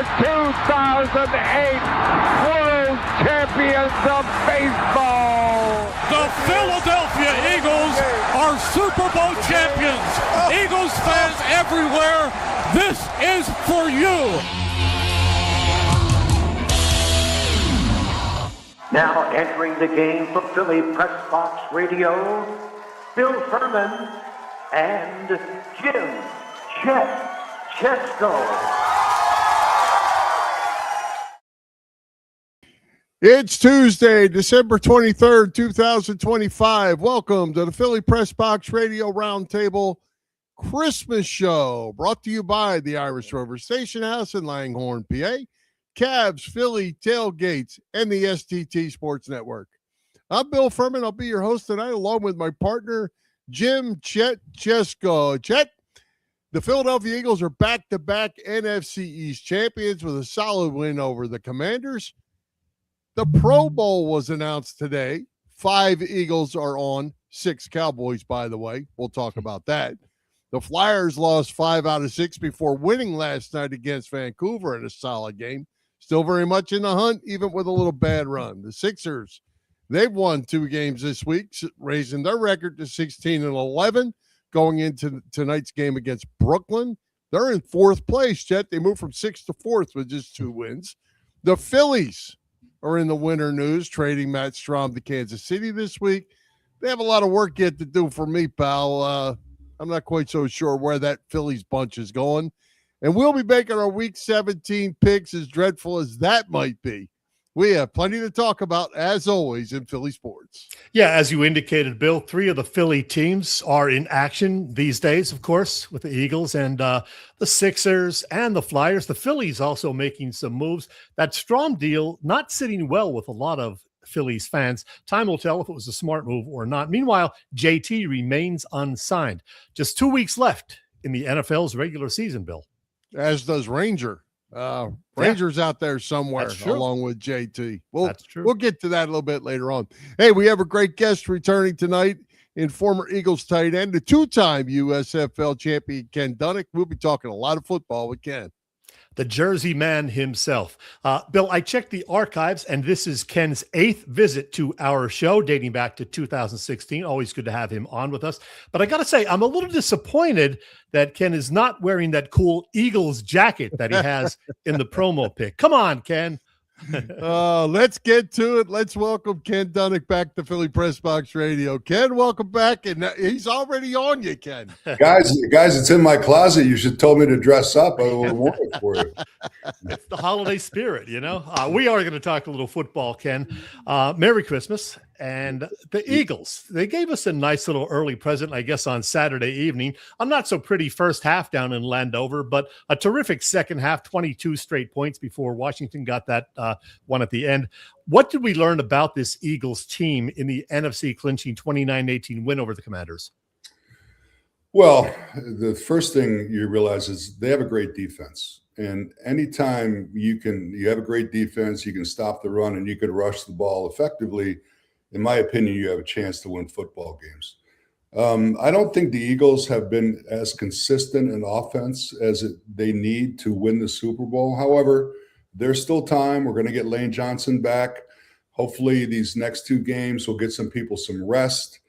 the 2008 World Champions of Baseball. The Philadelphia Eagles are Super Bowl champions. Eagles fans everywhere, this is for you. Now entering the game for Philly Pressbox Radio, Bill Furman and Jim Chet Chesko. It's Tuesday, December 23rd, 2025. Welcome to the Philly Pressbox Radio Roundtable Christmas Show, brought to you by the Irish Rover Station House in Langhorne, PA, Cavs, Philly, Tailgates, and the STT Sports Network. I'm Bill Furman. I'll be your host tonight, along with my partner, Jim Chet Chesko. Chet, the Philadelphia Eagles are back-to-back NFC East champions with a solid win over the Commanders. The Pro Bowl was announced today. 5 Eagles are on, 6 Cowboys, by the way. We'll talk about that. The Flyers lost 5 out of 6 before winning last night against Vancouver in a solid game. Still very much in the hunt, even with a little bad run. The Sixers, they've won 2 games this week, raising their record to 16-11, going into tonight's game against Brooklyn. They're in 4th place, Chet. They moved from 6th to 4th with just 2 wins. The Phillies are in the winter news, trading Matt Strom to Kansas City this week. They have a lot of work yet to do for me, pal. I'm not quite so sure where that Phillies bunch is going. And we'll be making our Week 17 picks, as dreadful as that might be. We have plenty to talk about, as always, in Philly sports. Yeah, as you indicated, Bill, 3 of the Philly teams are in action these days, of course, with the Eagles and the Sixers and the Flyers. The Phillies also making some moves. That Strom deal not sitting well with a lot of Phillies fans. Time will tell if it was a smart move or not. Meanwhile, JT remains unsigned. Just 2 weeks left in the NFL's regular season, Bill. As does Ranger. Ranger's out there somewhere along with JT. That's true. We'll get to that a little bit later on. Hey, we have a great guest returning tonight in former Eagles tight end, the 2-time USFL champion Ken Dunek. We'll be talking a lot of football with Ken. The Jersey man himself. Bill, I checked the archives, and this is Ken's 8th visit to our show, dating back to 2016. Always good to have him on with us. But I got to say, I'm a little disappointed that Ken is not wearing that cool Eagles jacket that he has in the promo pic. Come on, Ken. Let's get to it. Let's welcome Ken Dunek back to Philly Pressbox Radio. Ken, welcome back, and he's already on you, Ken. Guys, it's in my closet. You should have told me to dress up. I would have worn it for you. It's the holiday spirit, you know. We are going to talk a little football, Ken. Merry Christmas. And the Eagles, they gave us a nice little early present, I guess, on Saturday evening. A not so pretty first half down in Landover, but a terrific second half, 22 straight points before Washington got that one at the end. What did we learn about this Eagles team in the NFC clinching 29-18 win over the Commanders? Well, the first thing you realize is they have a great defense. And anytime you have a great defense, you can stop the run and you can rush the ball effectively. In my opinion, you have a chance to win football games. I don't think the Eagles have been as consistent in offense as they need to win the Super Bowl. However, there's still time. We're going to get Lane Johnson back. Hopefully, these next 2 games will get some people some rest.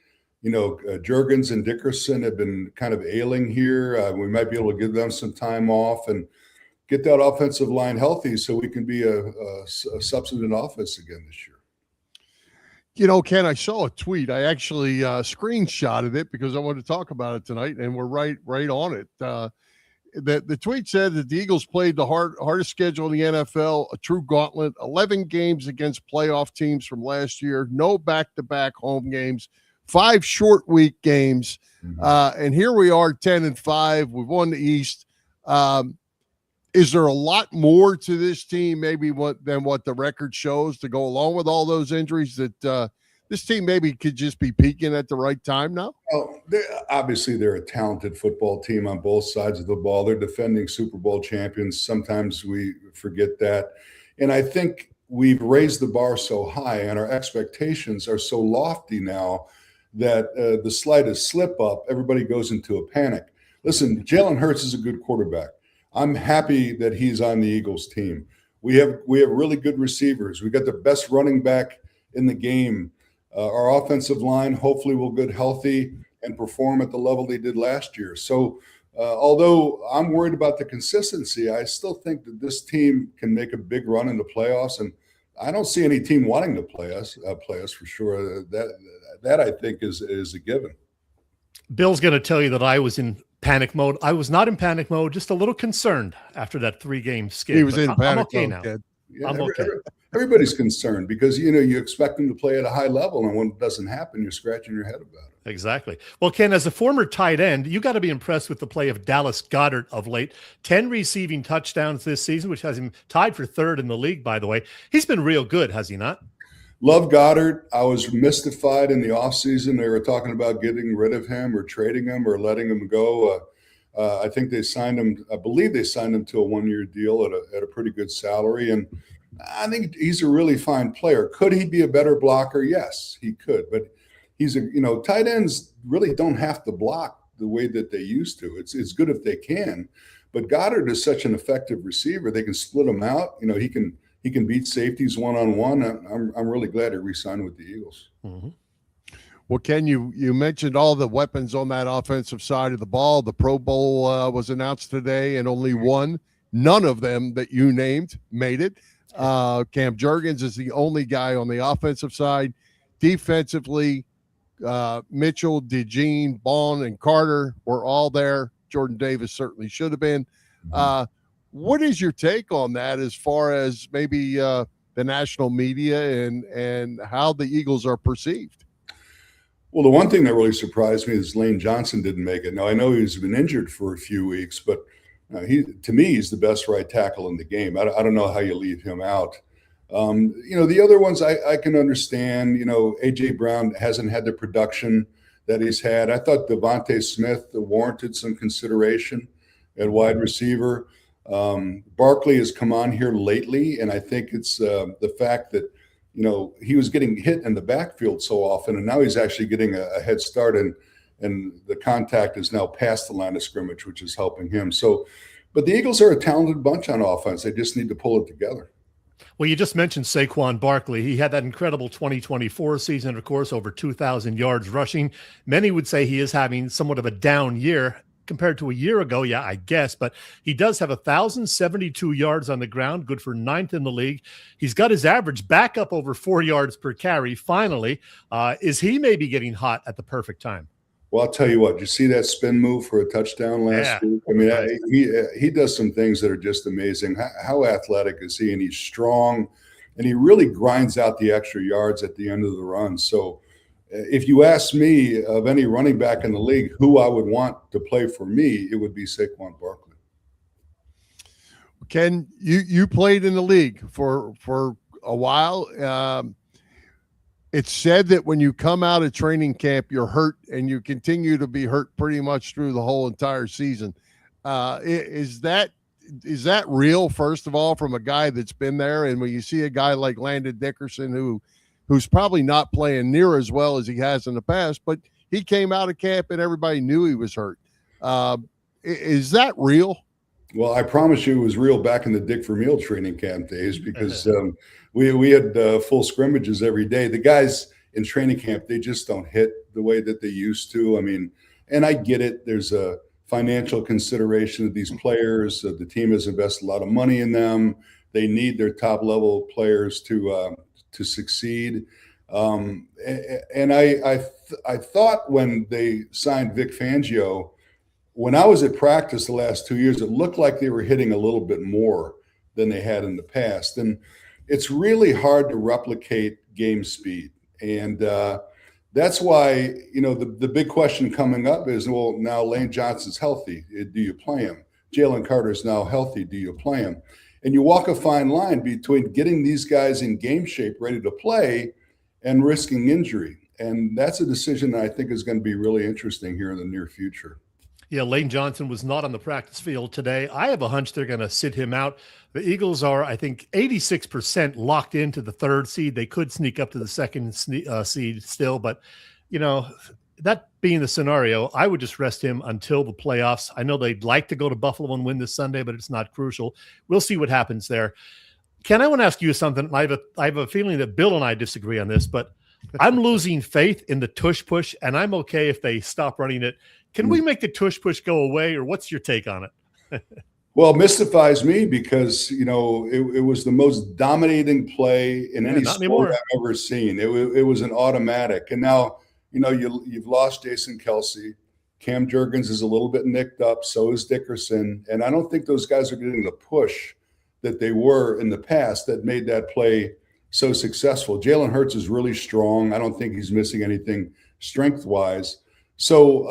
You know, Juergens and Dickerson have been kind of ailing here. We might be able to give them some time off and get that offensive line healthy so we can be a substantive offense again this year. You know, Ken, I saw a tweet. I actually screenshotted it because I wanted to talk about it tonight, and we're right on it. The tweet said that the Eagles played the hardest schedule in the NFL, a true gauntlet, 11 games against playoff teams from last year, no back-to-back home games, 5 short week games, and here we are, 10-5. We've won the East. Is there a lot more to this team maybe than what the record shows to go along with all those injuries that this team maybe could just be peaking at the right time now? Well, they're a talented football team on both sides of the ball. They're defending Super Bowl champions. Sometimes we forget that. And I think we've raised the bar so high and our expectations are so lofty now that the slightest slip up, everybody goes into a panic. Listen, Jalen Hurts is a good quarterback. I'm happy that he's on the Eagles team. We have really good receivers. We got the best running back in the game. Our offensive line hopefully will get healthy and perform at the level they did last year. So although I'm worried about the consistency, I still think that this team can make a big run in the playoffs, and I don't see any team wanting to play us for sure. That I think is a given. Bill's going to tell you that I was in panic mode. I was not in panic mode, just a little concerned after that 3-game skid. He was in panic I'm okay mode, now. Kid. Yeah, I'm okay. Everybody's concerned because, you expect them to play at a high level, and when it doesn't happen, you're scratching your head about it. Exactly. Well, Ken, as a former tight end, you got to be impressed with the play of Dallas Goedert of late. 10 receiving touchdowns this season, which has him tied for third in the league, by the way. He's been real good, has he not? Love Goddard. I was mystified in the offseason. They were talking about getting rid of him or trading him or letting him go. I think they signed him. I believe they signed him to a 1-year deal at a pretty good salary. And I think he's a really fine player. Could he be a better blocker? Yes, he could. But tight ends really don't have to block the way that they used to. It's good if they can. But Goddard is such an effective receiver. They can split him out. He can beat safeties one-on-one. I'm really glad he re-signed with the Eagles. Mm-hmm. Well, Ken, you mentioned all the weapons on that offensive side of the ball. The Pro Bowl was announced today, and only none of them that you named made it. Cam Jurgens is the only guy on the offensive side. Defensively, Mitchell, DeJean, Bond, and Carter were all there. Jordan Davis certainly should have been. What is your take on that as far as maybe the national media and how the Eagles are perceived? Well, the one thing that really surprised me is Lane Johnson didn't make it. Now, I know he's been injured for a few weeks, but to me, he's the best right tackle in the game. I don't know how you leave him out. The other ones I can understand. A.J. Brown hasn't had the production that he's had. I thought Devontae Smith warranted some consideration at wide receiver. Barkley has come on here lately, and I think it's the fact that he was getting hit in the backfield so often, and now he's actually getting a head start, and the contact is now past the line of scrimmage, which is helping him. So, but the Eagles are a talented bunch on offense. They just need to pull it together. Well, you just mentioned Saquon Barkley. He had that incredible 2024 season, of course, over 2,000 yards rushing. Many would say he is having somewhat of a down year compared to a year ago. Yeah, I guess, but he does have 1,072 yards on the ground, good for 9th in the league. He's got his average back up over 4 yards per carry. Finally, is he maybe getting hot at the perfect time? Well, I'll tell you what, did you see that spin move for a touchdown last week? I mean, he does some things that are just amazing. How athletic is he? And he's strong, and he really grinds out the extra yards at the end of the run. So if you ask me of any running back in the league who I would want to play for me, it would be Saquon Barkley. Ken, you played in the league for a while. It's said that when you come out of training camp, you're hurt, and you continue to be hurt pretty much through the whole entire season. Is that real, first of all, from a guy that's been there? And when you see a guy like Landon Dickerson, who's probably not playing near as well as he has in the past, but he came out of camp and everybody knew he was hurt. Is that real? Well, I promise you it was real back in the Dick Vermeil training camp days, because we had full scrimmages every day. The guys in training camp, they just don't hit the way that they used to. I mean, and I get it. There's a financial consideration of these players. The team has invested a lot of money in them. They need their top level players to succeed. And I thought when they signed Vic Fangio, when I was at practice the last 2 years, it looked like they were hitting a little bit more than they had in the past. And it's really hard to replicate game speed. And that's why, the big question coming up is, well, now Lane Johnson's healthy. Do you play him? Jalen Carter's now healthy. Do you play him? And you walk a fine line between getting these guys in game shape, ready to play, and risking injury. And that's a decision that I think is going to be really interesting here in the near future. Yeah, Lane Johnson was not on the practice field today. I have a hunch they're going to sit him out. The Eagles are, I think, 86% locked into the 3rd seed. They could sneak up to the 2nd seed still, but, that being the scenario, I would just rest him until the playoffs. I know they'd like to go to Buffalo and win this Sunday, but it's not crucial. We'll see what happens there. Ken, I want to ask you something. I have a feeling that Bill and I disagree on this, but I'm losing faith in the tush push, and I'm okay if they stop running it. Can we make the tush push go away, or what's your take on it? Well, it mystifies me because, it was the most dominating play in any sport I've ever seen. It was an automatic. And now, you've lost Jason Kelce. Cam Jurgens is a little bit nicked up. So is Dickerson. And I don't think those guys are getting the push that they were in the past that made that play so successful. Jalen Hurts is really strong. I don't think he's missing anything strength-wise. So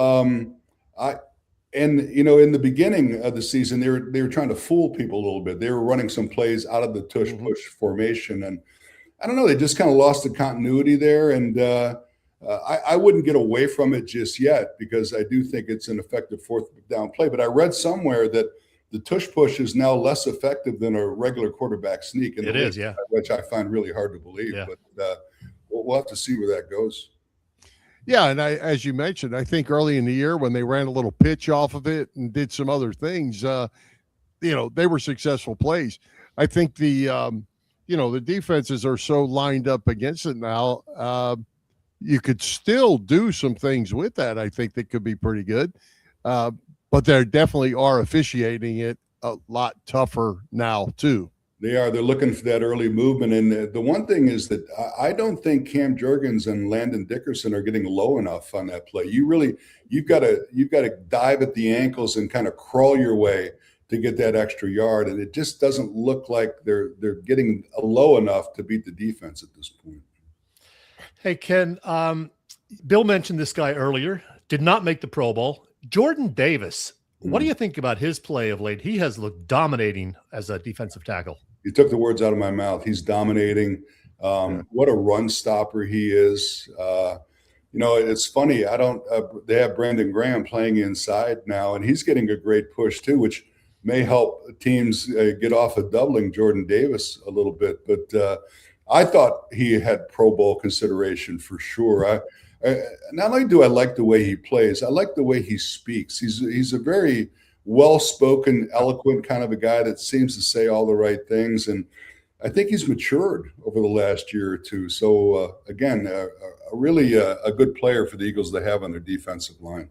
in the beginning of the season, they were trying to fool people a little bit. They were running some plays out of the tush push formation, and I don't know. They just kind of lost the continuity there, and I wouldn't get away from it just yet because I do think it's an effective fourth down play. But I read somewhere that the tush push is now less effective than a regular quarterback sneak. It is, yeah. Which I find really hard to believe. Yeah. But we'll have to see where that goes. Yeah, and as you mentioned, I think early in the year when they ran a little pitch off of it and did some other things, they were successful plays. I think the defenses are so lined up against it now. You could still do some things with that. I think that could be pretty good, but they definitely are officiating it a lot tougher now too. They are. They're looking for that early movement. And the one thing is that I don't think Cam Jurgens and Landon Dickerson are getting low enough on that play. You've got to dive at the ankles and kind of crawl your way to get that extra yard. And it just doesn't look like they're getting low enough to beat the defense at this point. Hey, Ken, Bill mentioned this guy earlier, did not make the Pro Bowl. Jordan Davis, what do you think about his play of late? He has looked dominating as a defensive tackle. You took the words out of my mouth. He's dominating. What a run stopper he is. It's funny. They have Brandon Graham playing inside now, and he's getting a great push too, which may help teams get off of doubling Jordan Davis a little bit. But I thought he had Pro Bowl consideration for sure. Not only do I like the way he plays, I like the way he speaks. He's a very well-spoken, eloquent kind of a guy that seems to say all the right things. And I think he's matured over the last year or two. So, again, really a good player for the Eagles to have on their defensive line.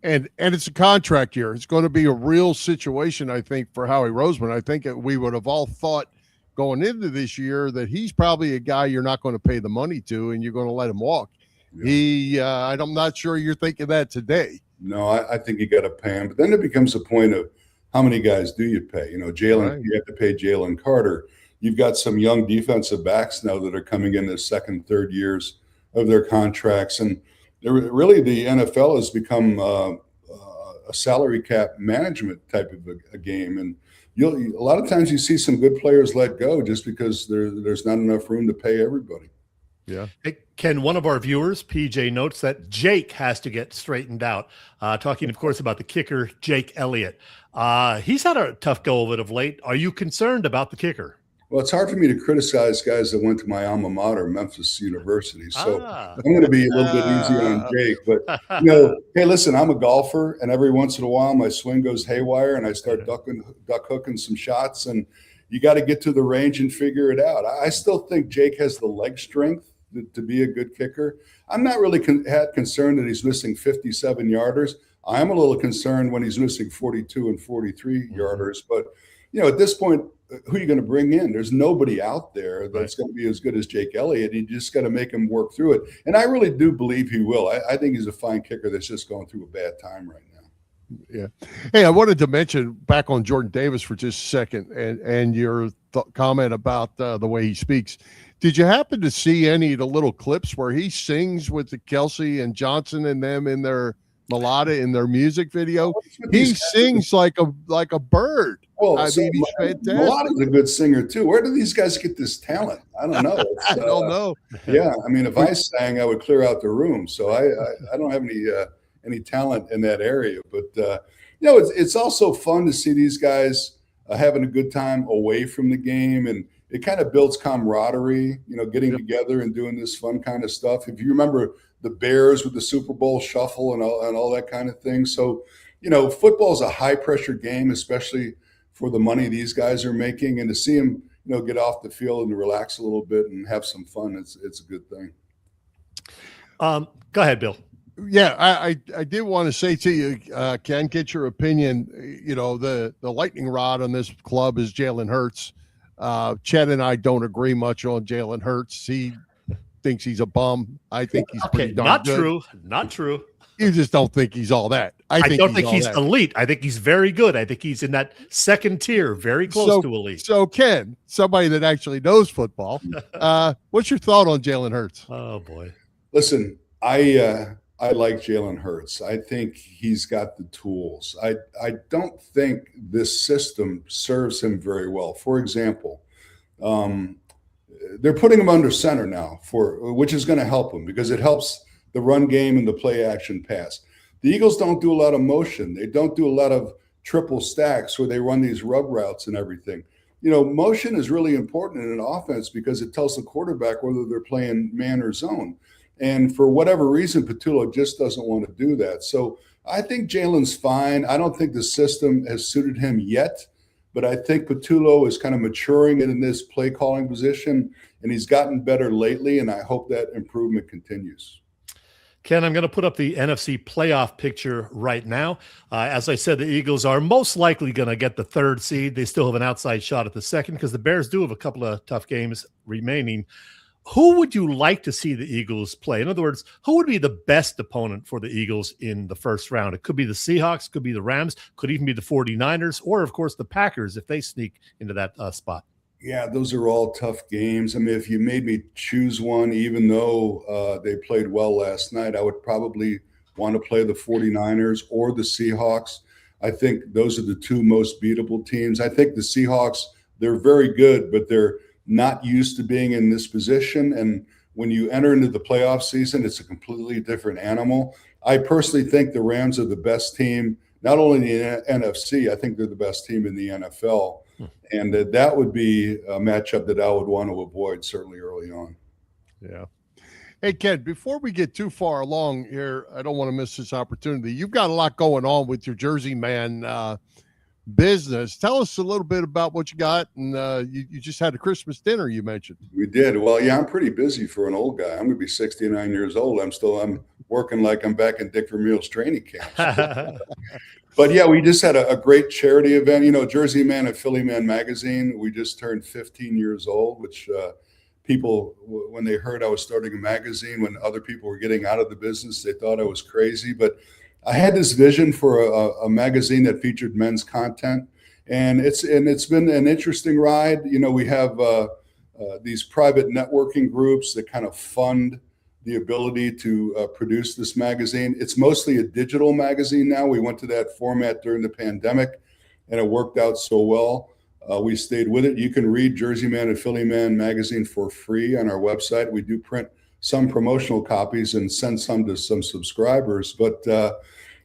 And it's a contract year. It's going to be a real situation, I think, for Howie Roseman. I think we would have all thought going into this year that he's probably a guy you're not going to pay the money to and you're going to let him walk. Yeah. I'm not sure you're thinking that today. No, I think you got to pay him. But then it becomes a point of how many guys do you pay? Jalen, right. You have to pay Jalen Carter. You've got some young defensive backs now that are coming in their second, third years of their contracts. And really the NFL has become a salary cap management type of a game. And a lot of times you see some good players let go just because there's not enough room to pay everybody. Yeah. Hey, Ken, one of our viewers, PJ, notes that Jake has to get straightened out. Talking, of course, about the kicker, Jake Elliott. He's had a tough go of it of late. Are you concerned about the kicker? Well, it's hard for me to criticize guys that went to my alma mater, Memphis University. So I'm going to be a little bit easier on Jake. But, hey, listen, I'm a golfer, and every once in a while my swing goes haywire, and I start duck hooking some shots, and you got to get to the range and figure it out. I still think Jake has the leg strength to be a good kicker. I'm not really concerned that he's missing 57 yarders. I'm a little concerned when he's missing 42 and 43 yarders. But, at this point, who are you going to bring in? There's nobody out there that's going to be as good as Jake Elliott. You just got to make him work through it. And I really do believe he will. I think he's a fine kicker that's just going through a bad time right now. Yeah. Hey, I wanted to mention back on Jordan Davis for just a second and your comment about the way he speaks. Did you happen to see any of the little clips where he sings with the Kelce and Johnson and them in their melodic in their music video? He sings like a bird. Well, I mean, he's fantastic. Melodi's a good singer too. Where do these guys get this talent? I don't know. I don't know. Yeah, I mean, if I sang, I would clear out the room. So I don't have any talent in that area. But it's also fun to see these guys having a good time away from the game, and it kind of builds camaraderie, getting together and doing this fun kind of stuff. If you remember the Bears with the Super Bowl shuffle and all that kind of thing. So, football is a high pressure game, especially for the money these guys are making, and to see them, get off the field and relax a little bit and have some fun, it's a good thing. Go ahead, Bill. Yeah, I did want to say to you, Ken, get your opinion. The lightning rod on this club is Jalen Hurts. Chet and I don't agree much on Jalen Hurts. He thinks he's a bum. I think he's pretty darn good. Not true. You just don't think he's all that. I don't think he's elite. I think he's very good. I think he's in that second tier, very close to elite. So, Ken, somebody that actually knows football, what's your thought on Jalen Hurts? Oh, boy. Listen, I like Jalen Hurts. I think he's got the tools. I don't think this system serves him very well. For example, they're putting him under center now, which is going to help him because it helps the run game and the play action pass. The Eagles don't do a lot of motion. They don't do a lot of triple stacks where they run these rub routes and everything. Motion is really important in an offense because it tells the quarterback whether they're playing man or zone. And for whatever reason, Patullo just doesn't want to do that. So I think Jalen's fine. I don't think the system has suited him yet, but I think Patullo is kind of maturing in this play calling position, and he's gotten better lately, and I hope that improvement continues. Ken, I'm going to put up the NFC playoff picture right now. As I said, the Eagles are most likely going to get the third seed. They still have an outside shot at the second because the Bears do have a couple of tough games remaining. Who would you like to see the Eagles play? In other words, who would be the best opponent for the Eagles in the first round? It could be the Seahawks, could be the Rams, could even be the 49ers, or, of course, the Packers if they sneak into that spot. Yeah, those are all tough games. I mean, if you made me choose one, even though they played well last night, I would probably want to play the 49ers or the Seahawks. I think those are the two most beatable teams. I think the Seahawks, they're very good, but they're not used to being in this position. And when you enter into the playoff season, it's a completely different animal. I personally think the Rams are the best team, not only in the NFC, I think they're the best team in the NFL. And that would be a matchup that I would want to avoid, certainly early on. Yeah. Hey, Ken, before we get too far along here, I don't want to miss this opportunity. You've got a lot going on with your Jersey Man business. Tell us a little bit about what you got. And you just had a Christmas dinner, you mentioned. We did. Well, yeah, I'm pretty busy for an old guy. I'm going to be 69 years old. I'm working like I'm back in Dick Vermeil's training camp. But yeah, we just had a great charity event. Jersey Man and Philly Man magazine. We just turned 15 years old, which people, when they heard I was starting a magazine, when other people were getting out of the business, they thought I was crazy. But I had this vision for a magazine that featured men's content, and it's been an interesting ride. We have these private networking groups that kind of fund the ability to produce this magazine. It's mostly a digital magazine now. We went to that format during the pandemic, and it worked out so well. We stayed with it. You can read Jersey Man and Philly Man magazine for free on our website. We do print some promotional copies and send some to some subscribers. But,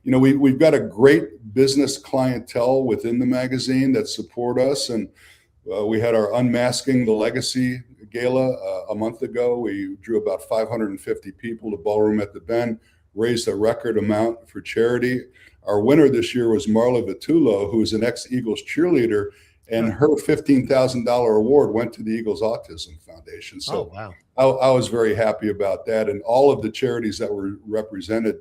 we've got a great business clientele within the magazine that support us. And we had our Unmasking the Legacy Gala a month ago. We drew about 550 people to Ballroom at the Bend, raised a record amount for charity. Our winner this year was Marla Vitullo, who is an ex-Eagles cheerleader, and her $15,000 award went to the Eagles Autism Foundation. So wow. I was very happy about that. And all of the charities that were represented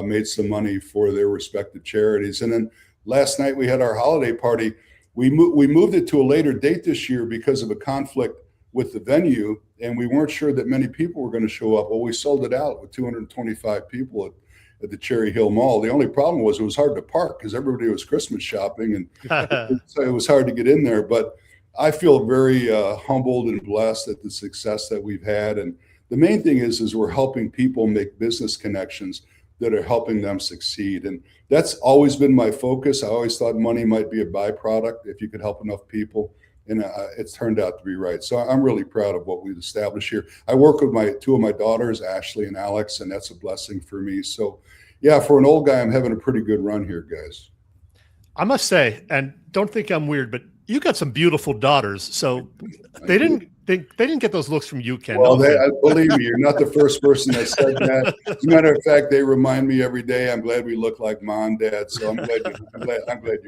made some money for their respective charities. And then last night we had our holiday party. We moved it to a later date this year because of a conflict with the venue, and we weren't sure that many people were going to show up. Well, we sold it out with 225 people at the Cherry Hill Mall. The only problem was it was hard to park because everybody was Christmas shopping, and so it was hard to get in there. But I feel very humbled and blessed at the success that we've had. And the main thing is we're helping people make business connections that are helping them succeed. And that's always been my focus. I always thought money might be a byproduct if you could help enough people. And it's turned out to be right. So I'm really proud of what we've established here. I work with two of my daughters, Ashley and Alex, and that's a blessing for me. So, yeah, for an old guy, I'm having a pretty good run here, guys. I must say, and don't think I'm weird, but You got some beautiful daughters, so they didn't get those looks from you, Ken. Well, No, believe me, you're not the first person that said that. As a matter of fact, they remind me every day. I'm glad we look like mom, dad. So I'm glad you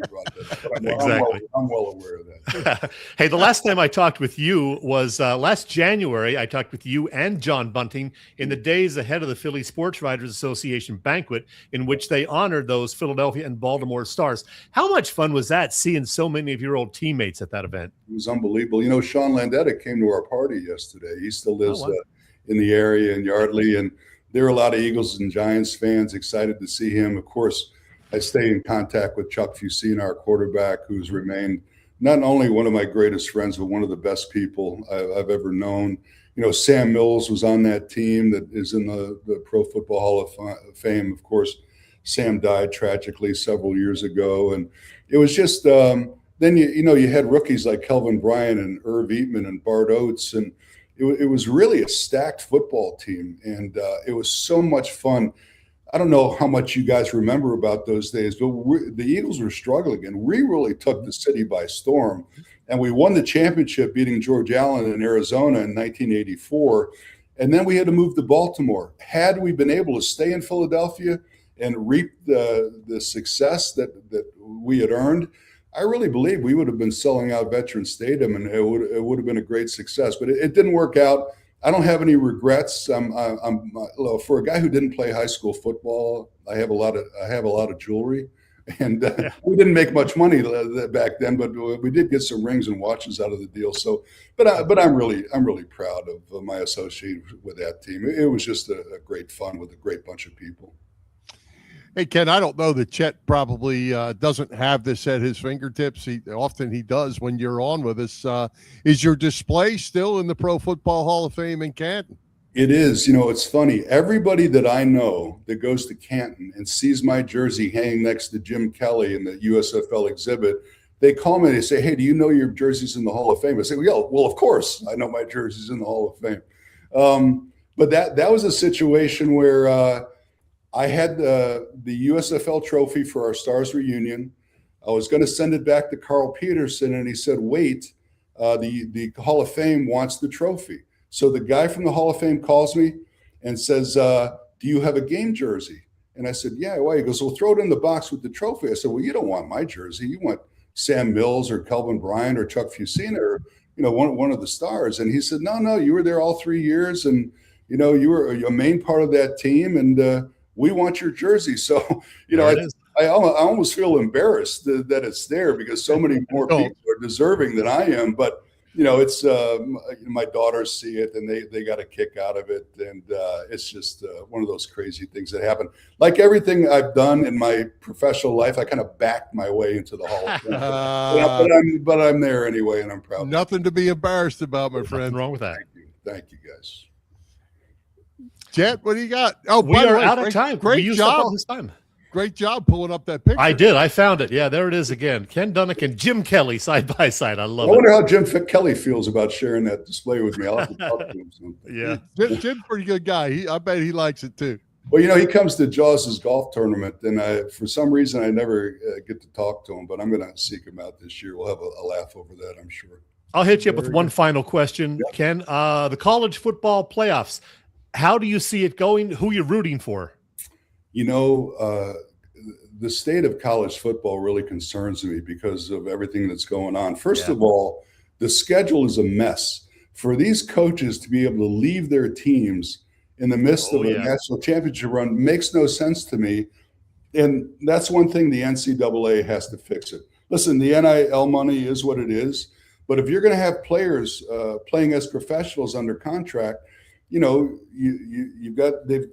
brought that. Exactly. I'm well aware of that. Hey, the last time I talked with you was last January. I talked with you and John Bunting in the days ahead of the Philly Sports Writers Association banquet, in which they honored those Philadelphia and Baltimore Stars. How much fun was that, seeing so many of your old teammates at that event? It was unbelievable. You know, Sean Landeta came to our party yesterday. He still lives in the area in Yardley, and there were a lot of Eagles and Giants fans excited to see him. Of course, I stay in contact with Chuck Fusina, our quarterback, who's remained not only one of my greatest friends, but one of the best people I've ever known. You know, Sam Mills was on that team that is in the Pro Football Hall of Fame. Of course, Sam died tragically several years ago, and it was just then you had rookies like Kelvin Bryant and Irv Eatman and Bart Oates, and it was really a stacked football team, and it was so much fun. I don't know how much you guys remember about those days, but the Eagles were struggling, and we really took the city by storm, and we won the championship beating George Allen in Arizona in 1984, and then we had to move to Baltimore. Had we been able to stay in Philadelphia and reap the success that we had earned, I really believe we would have been selling out Veterans Stadium, and it would have been a great success. But it didn't work out. I don't have any regrets. For a guy who didn't play high school football, I have a lot of jewelry, and we didn't make much money back then, but we did get some rings and watches out of the deal. So, but I'm really proud of my association with that team. It was just a great fun with a great bunch of people. Hey, Ken, I don't know that Chet probably doesn't have this at his fingertips. He does when you're on with us. Is your display still in the Pro Football Hall of Fame in Canton? It is. You know, it's funny. Everybody that I know that goes to Canton and sees my jersey hanging next to Jim Kelly in the USFL exhibit, they call me and they say, "Hey, do you know your jersey's in the Hall of Fame?" I say, well, of course I know my jersey's in the Hall of Fame. But that was a situation where I had the USFL trophy for our Stars reunion. I was going to send it back to Carl Peterson, and he said, "Wait, the Hall of Fame wants the trophy." So the guy from the Hall of Fame calls me and says, "Do you have a game jersey?" And I said, "Yeah, why?" He goes, "Well, throw it in the box with the trophy." I said, "Well, you don't want my jersey. You want Sam Mills or Kelvin Bryant or Chuck Fusina or one of the Stars." And he said, "No, you were there all 3 years, and you were a main part of that team, and we want your jersey." So, I almost feel embarrassed that it's there because so many more people are deserving than I am. But, it's my daughters see it and they got a kick out of it. And it's just one of those crazy things that happen. Like everything I've done in my professional life, I kind of backed my way into the Hall of Fame. but I'm there anyway, and I'm proud. Nothing to be embarrassed about, my friend. Nothing wrong with that. Thank you, guys. Chet, what do you got? Oh, we are out of time. Great job. This time. Great job pulling up that picture. I did. I found it. Yeah, there it is again. Ken Dunek and Jim Kelly side by side. I love it. I wonder how Jim Kelly feels about sharing that display with me. I'll have to talk to him sometime. Yeah. Jim's a pretty good guy. I bet he likes it too. Well, he comes to Jaws's golf tournament, and for some reason I never get to talk to him, but I'm going to seek him out this year. We'll have a laugh over that, I'm sure. I'll hit you up with one final question, Ken. The college football playoffs. How do you see it going? Who are you rooting for? The state of college football really concerns me because of everything that's going on. First of all, the schedule is a mess. For these coaches to be able to leave their teams in the midst of a national championship run makes no sense to me. And that's one thing the NCAA has to fix it. Listen, the NIL money is what it is. But if you're going to have players playing as professionals under contract, they've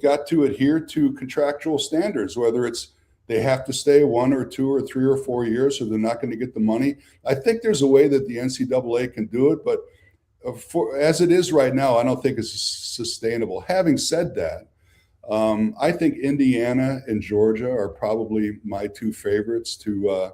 got to adhere to contractual standards, whether it's they have to stay 1 or 2 or 3 or 4 years, or they're not going to get the money. I think there's a way that the NCAA can do it, but as it is right now, I don't think it's sustainable. Having said that, I think Indiana and Georgia are probably my 2 favorites to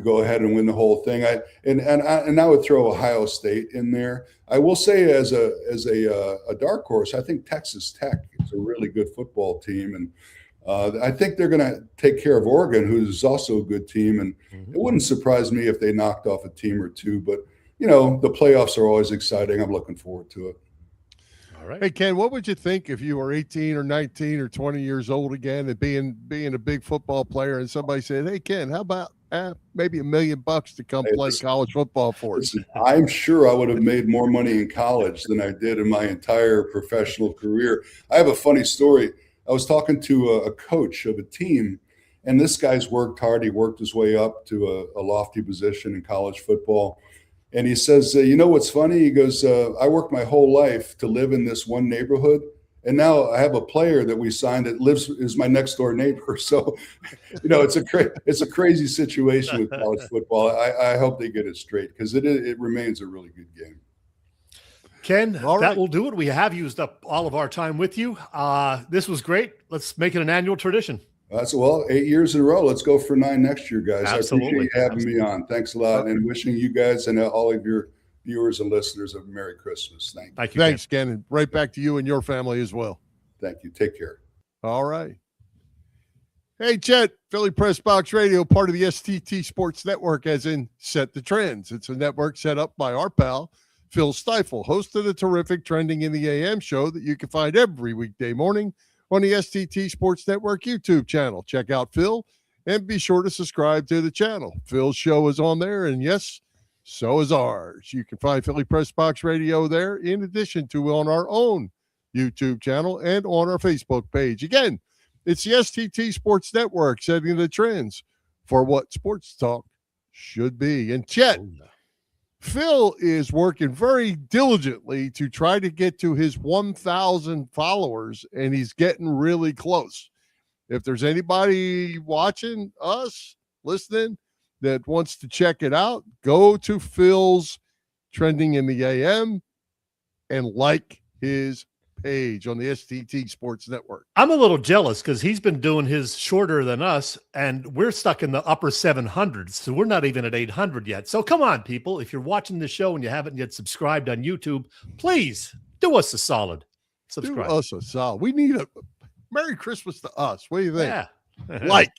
go ahead and win the whole thing. I would throw Ohio State in there. I will say as a dark horse, I think Texas Tech is a really good football team, and I think they're going to take care of Oregon, who's also a good team. And it wouldn't surprise me if they knocked off a team or two. But, you know, the playoffs are always exciting. I'm looking forward to it. All right. Hey, Ken, what would you think if you were 18 or 19 or 20 years old again and being a big football player and somebody said, hey, Ken, how about maybe $1 million to come play college football for us? I'm sure I would have made more money in college than I did in my entire professional career. I have a funny story. I was talking to a coach of a team, and this guy's worked hard. He worked his way up to a lofty position in college football. And he says, you know what's funny? He goes, I worked my whole life to live in this one neighborhood. And now I have a player that we signed that is my next door neighbor. So, you know, it's a crazy situation with college football. I hope they get it straight because it remains a really good game. Ken, that will do it. We have used up all of our time with you. This was great. Let's make it an annual tradition. That's 8 years in a row. Let's go for 9 next year, guys. Absolutely. I appreciate you having me on. Thanks a lot. And wishing you guys and all of your viewers and listeners a Merry Christmas. Thank you. Thanks, Ken. And right back to you and your family as well. Thank you. Take care. All right. Hey, Chet, Philly Pressbox Radio, part of the STT Sports Network, as in Set the Trends. It's a network set up by our pal, Phil Stiefel, host of the terrific Trending in the AM show that you can find every weekday morning on the STT Sports Network YouTube channel. Check out Phil and be sure to subscribe to the channel. Phil's show is on there, and yes, so is ours. You can find Philly Pressbox Radio there in addition to on our own YouTube channel and on our Facebook page. Again, it's the STT Sports Network setting the trends for what sports talk should be. And Chet, Phil is working very diligently to try to get to his 1,000 followers, and he's getting really close. If there's anybody watching us, listening, that wants to check it out, go to Phil's Trending in the AM and like his page on the STT Sports Network. I'm a little jealous because he's been doing his shorter than us, and we're stuck in the upper 700s, so we're not even at 800 yet. So come on, people. If you're watching the show and you haven't yet subscribed on YouTube, please do us a solid. Subscribe. Do us a solid. We need a Merry Christmas to us. What do you think? Yeah. Like.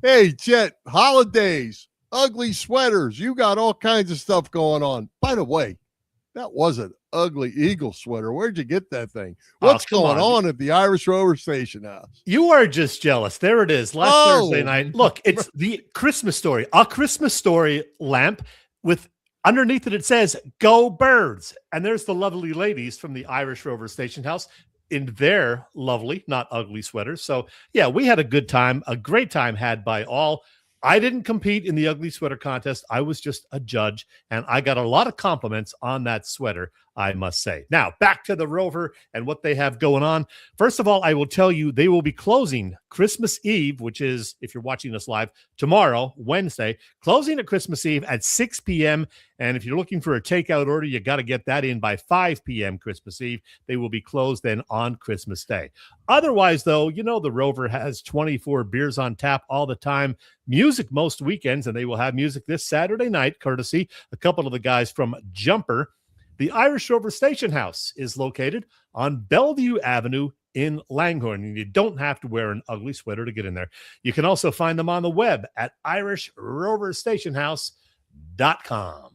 Hey, Chet, holidays, ugly sweaters. You got all kinds of stuff going on. By the way, that was an ugly Eagle sweater. Where'd you get that thing? What's going on at the Irish Rover Station House? You are just jealous. There it is. Last Thursday night. Look, it's the Christmas Story. A Christmas Story lamp with underneath it says, Go Birds. And there's the lovely ladies from the Irish Rover Station House in their lovely, not ugly sweaters. So, yeah, we had a good time, a great time had by all. I didn't compete in the ugly sweater contest. I was just a judge, and I got a lot of compliments on that sweater, I must say. Now, back to the Rover and what they have going on. First of all, I will tell you they will be closing Christmas Eve, which is, if you're watching us live, tomorrow, Wednesday, closing at Christmas Eve at 6 p.m. And if you're looking for a takeout order, you got to get that in by 5 p.m. Christmas Eve. They will be closed then on Christmas Day. Otherwise, though, you know the Rover has 24 beers on tap all the time, music most weekends, and they will have music this Saturday night, courtesy a couple of the guys from Jumper. The Irish Rover Station House is located on Bellevue Avenue in Langhorne, and you don't have to wear an ugly sweater to get in there. You can also find them on the web at irishroverstationhouse.com.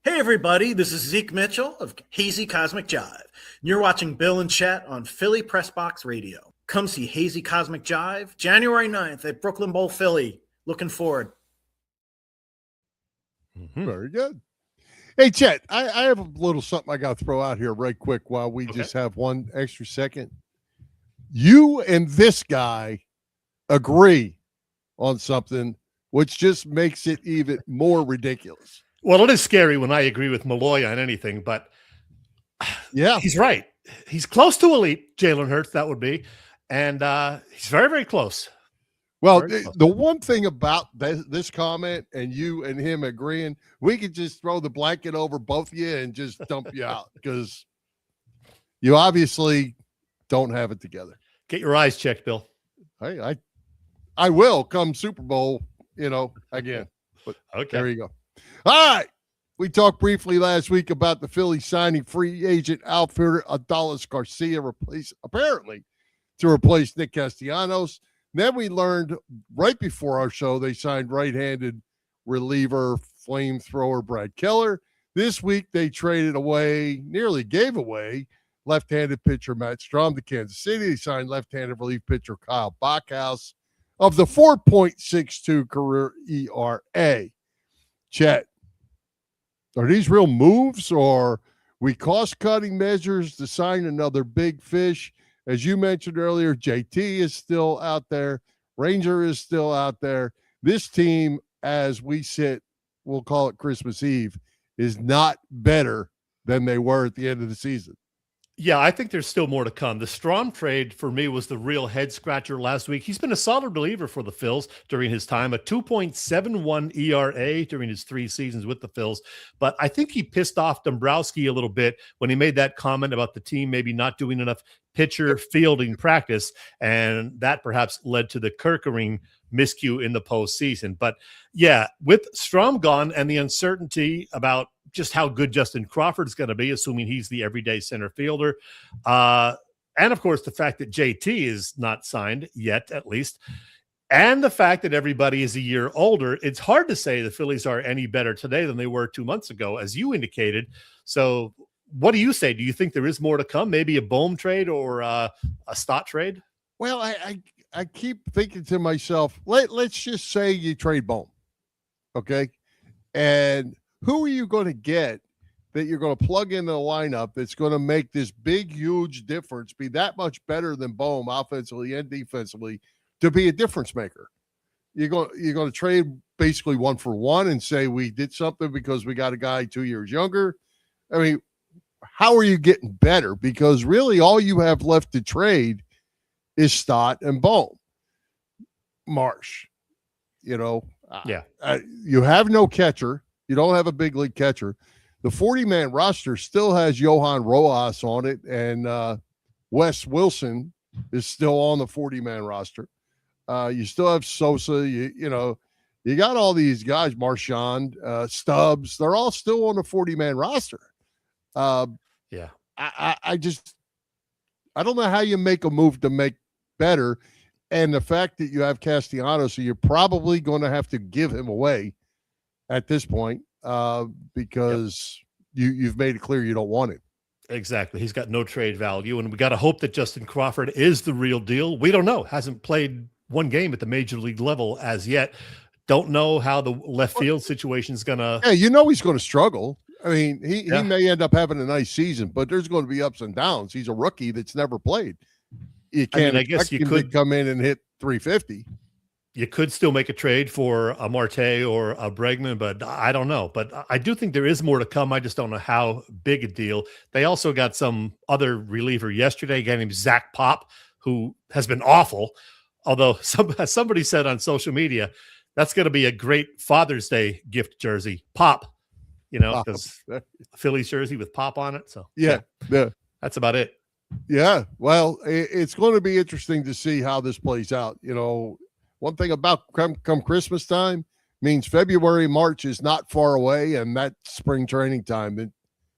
Hey everybody, this is Zeke Mitchell of Hazy Cosmic Jive. You're watching Bill and Chet on Philly Pressbox Radio. Come see Hazy Cosmic Jive January 9th at Brooklyn Bowl, Philly. Looking forward. Very good. Hey, Chet, I have a little something I got to throw out here right quick while we just have one extra second. You and this guy agree on something, which just makes it even more ridiculous. Well, it is scary when I agree with Malloy on anything, but yeah, he's right. He's close to elite, Jalen Hurts, that would be. And he's very, very close. Well, the one thing about this comment and you and him agreeing, we could just throw the blanket over both of you and just dump you out because you obviously don't have it together. Get your eyes checked, Bill. I will come Super Bowl, again. But there you go. All right. We talked briefly last week about the Phillies signing free agent outfielder Adolis Garcia apparently to replace Nick Castellanos. Then we learned right before our show they signed right-handed reliever flamethrower Brad Keller. This week they nearly gave away left-handed pitcher Matt Strom to Kansas City. They signed left-handed relief pitcher Kyle Backhouse of the 4.62 career ERA. Chet, are these real moves or we cost-cutting measures to sign another big fish? As you mentioned earlier, JT is still out there. Ranger is still out there. This team, as we sit, we'll call it Christmas Eve, is not better than they were at the end of the season. Yeah, I think there's still more to come. The Strom trade for me was the real head scratcher last week. He's been a solid reliever for the Phils during his time, a 2.71 ERA during his 3 seasons with the Phils. But I think he pissed off Dombrowski a little bit when he made that comment about the team maybe not doing enough pitcher fielding practice, and that perhaps led to the Kerkering miscue in the postseason. But yeah, with Strom gone and the uncertainty about just how good Justin Crawford's going to be, assuming he's the everyday center fielder. And of course, the fact that JT is not signed yet, at least, and the fact that everybody is a year older, it's hard to say the Phillies are any better today than they were 2 months ago, as you indicated. So what do you say? Do you think there is more to come? Maybe a Bohm trade or a Stott trade? Well, I keep thinking to myself, let's just say you trade Bohm, okay? And who are you going to get that you're going to plug into the lineup that's going to make this big, huge difference, be that much better than Bohm offensively and defensively to be a difference maker? You're going to trade basically 1 for 1 and say we did something because we got a guy 2 years younger. I mean, how are you getting better? Because really all you have left to trade is Stott and Bohm. Marsh, you have no catcher. You don't have a big league catcher. The 40-man roster still has Johan Rojas on it, and Wes Wilson is still on the 40-man roster. You still have Sosa. You got all these guys, Marchand, Stubbs. They're all still on the 40-man roster. I don't know how you make a move to make better, and the fact that you have Castellanos, so you're probably going to have to give him away at this point, because you've made it clear you don't want him. Exactly. He's got no trade value, and we got to hope that Justin Crawford is the real deal. We don't know. Hasn't played one game at the major league level as yet. Don't know how the left field situation is going to. Yeah, he's going to struggle. I mean, he may end up having a nice season, but there's going to be ups and downs. He's a rookie that's never played. You can't expect him to come in and hit 350. You could still make a trade for a Marte or a Bregman, but I don't know. But I do think there is more to come. I just don't know how big a deal. They also got some other reliever yesterday, a guy named Zach Pop, who has been awful. Although somebody said on social media, that's going to be a great Father's Day gift jersey. Pop, because a Phillies jersey with Pop on it. So yeah, that's about it. Yeah, well, it's going to be interesting to see how this plays out. One thing about come Christmas time means February, March is not far away, and that's spring training time.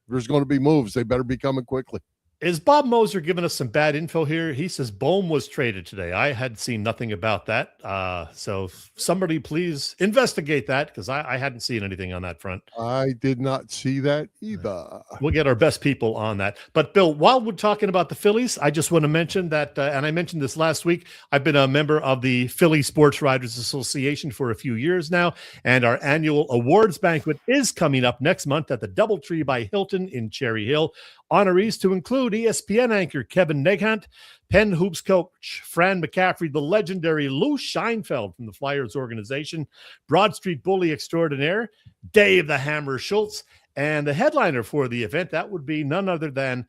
There's going to be moves. They better be coming quickly. Is Bob Moser giving us some bad info here? He says Bohm was traded today. I had seen nothing about that. So somebody please investigate that, because I hadn't seen anything on that front. I did not see that either. We'll get our best people on that. But Bill, while we're talking about the Phillies, I just want to mention that, and I mentioned this last week, I've been a member of the Philly Sports Writers Association for a few years now, and our annual awards banquet is coming up next month at the DoubleTree by Hilton in Cherry Hill. Honorees to include ESPN anchor Kevin Neghunt, Penn Hoops coach Fran McCaffrey, the legendary Lou Scheinfeld from the Flyers organization, Broad Street bully extraordinaire Dave the Hammer Schultz, and the headliner for the event, that would be none other than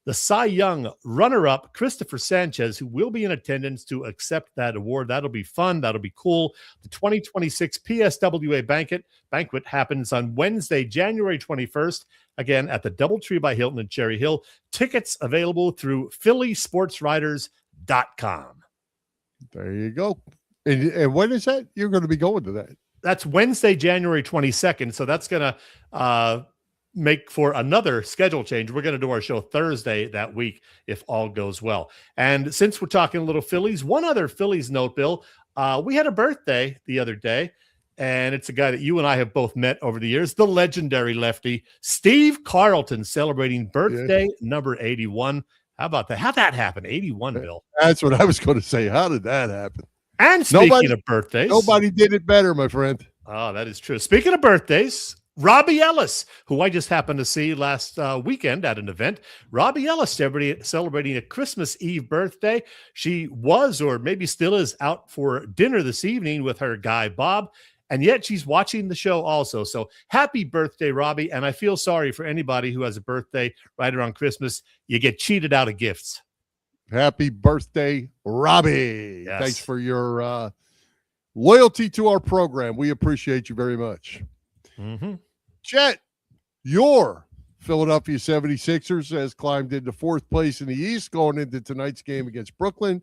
the Cy Young runner-up Christopher Sanchez, who will be in attendance to accept that award. That'll be fun. That'll be cool. The 2026 PSWA banquet happens on Wednesday, January 21st, again at the DoubleTree by Hilton in Cherry Hill. Tickets available through phillysportswriters.com. There you go. And when is that? You're going to be going to that? That's Wednesday, January 22nd. So that's going to make for another schedule change. We're going to do our show Thursday that week if all goes well. And since we're talking a little Phillies, one other Phillies note, Bill, we had a birthday the other day, and it's a guy that you and I have both met over the years, the legendary lefty, Steve Carlton, celebrating birthday number 81. How about that? How'd that happen? 81, Bill. That's what I was going to say. How did that happen? And speaking of birthdays. Nobody did it better, my friend. Oh, that is true. Speaking of birthdays, Robbie Ellis, who I just happened to see last weekend at an event. Robbie Ellis celebrating a Christmas Eve birthday. She was, or maybe still is, out for dinner this evening with her guy, Bob. And yet she's watching the show also. So happy birthday, Robbie. And I feel sorry for anybody who has a birthday right around Christmas. You get cheated out of gifts. Happy birthday, Robbie. Yes. Thanks for your loyalty to our program. We appreciate you very much. Mm-hmm. Chet, your Philadelphia 76ers has climbed into fourth place in the East going into tonight's game against Brooklyn.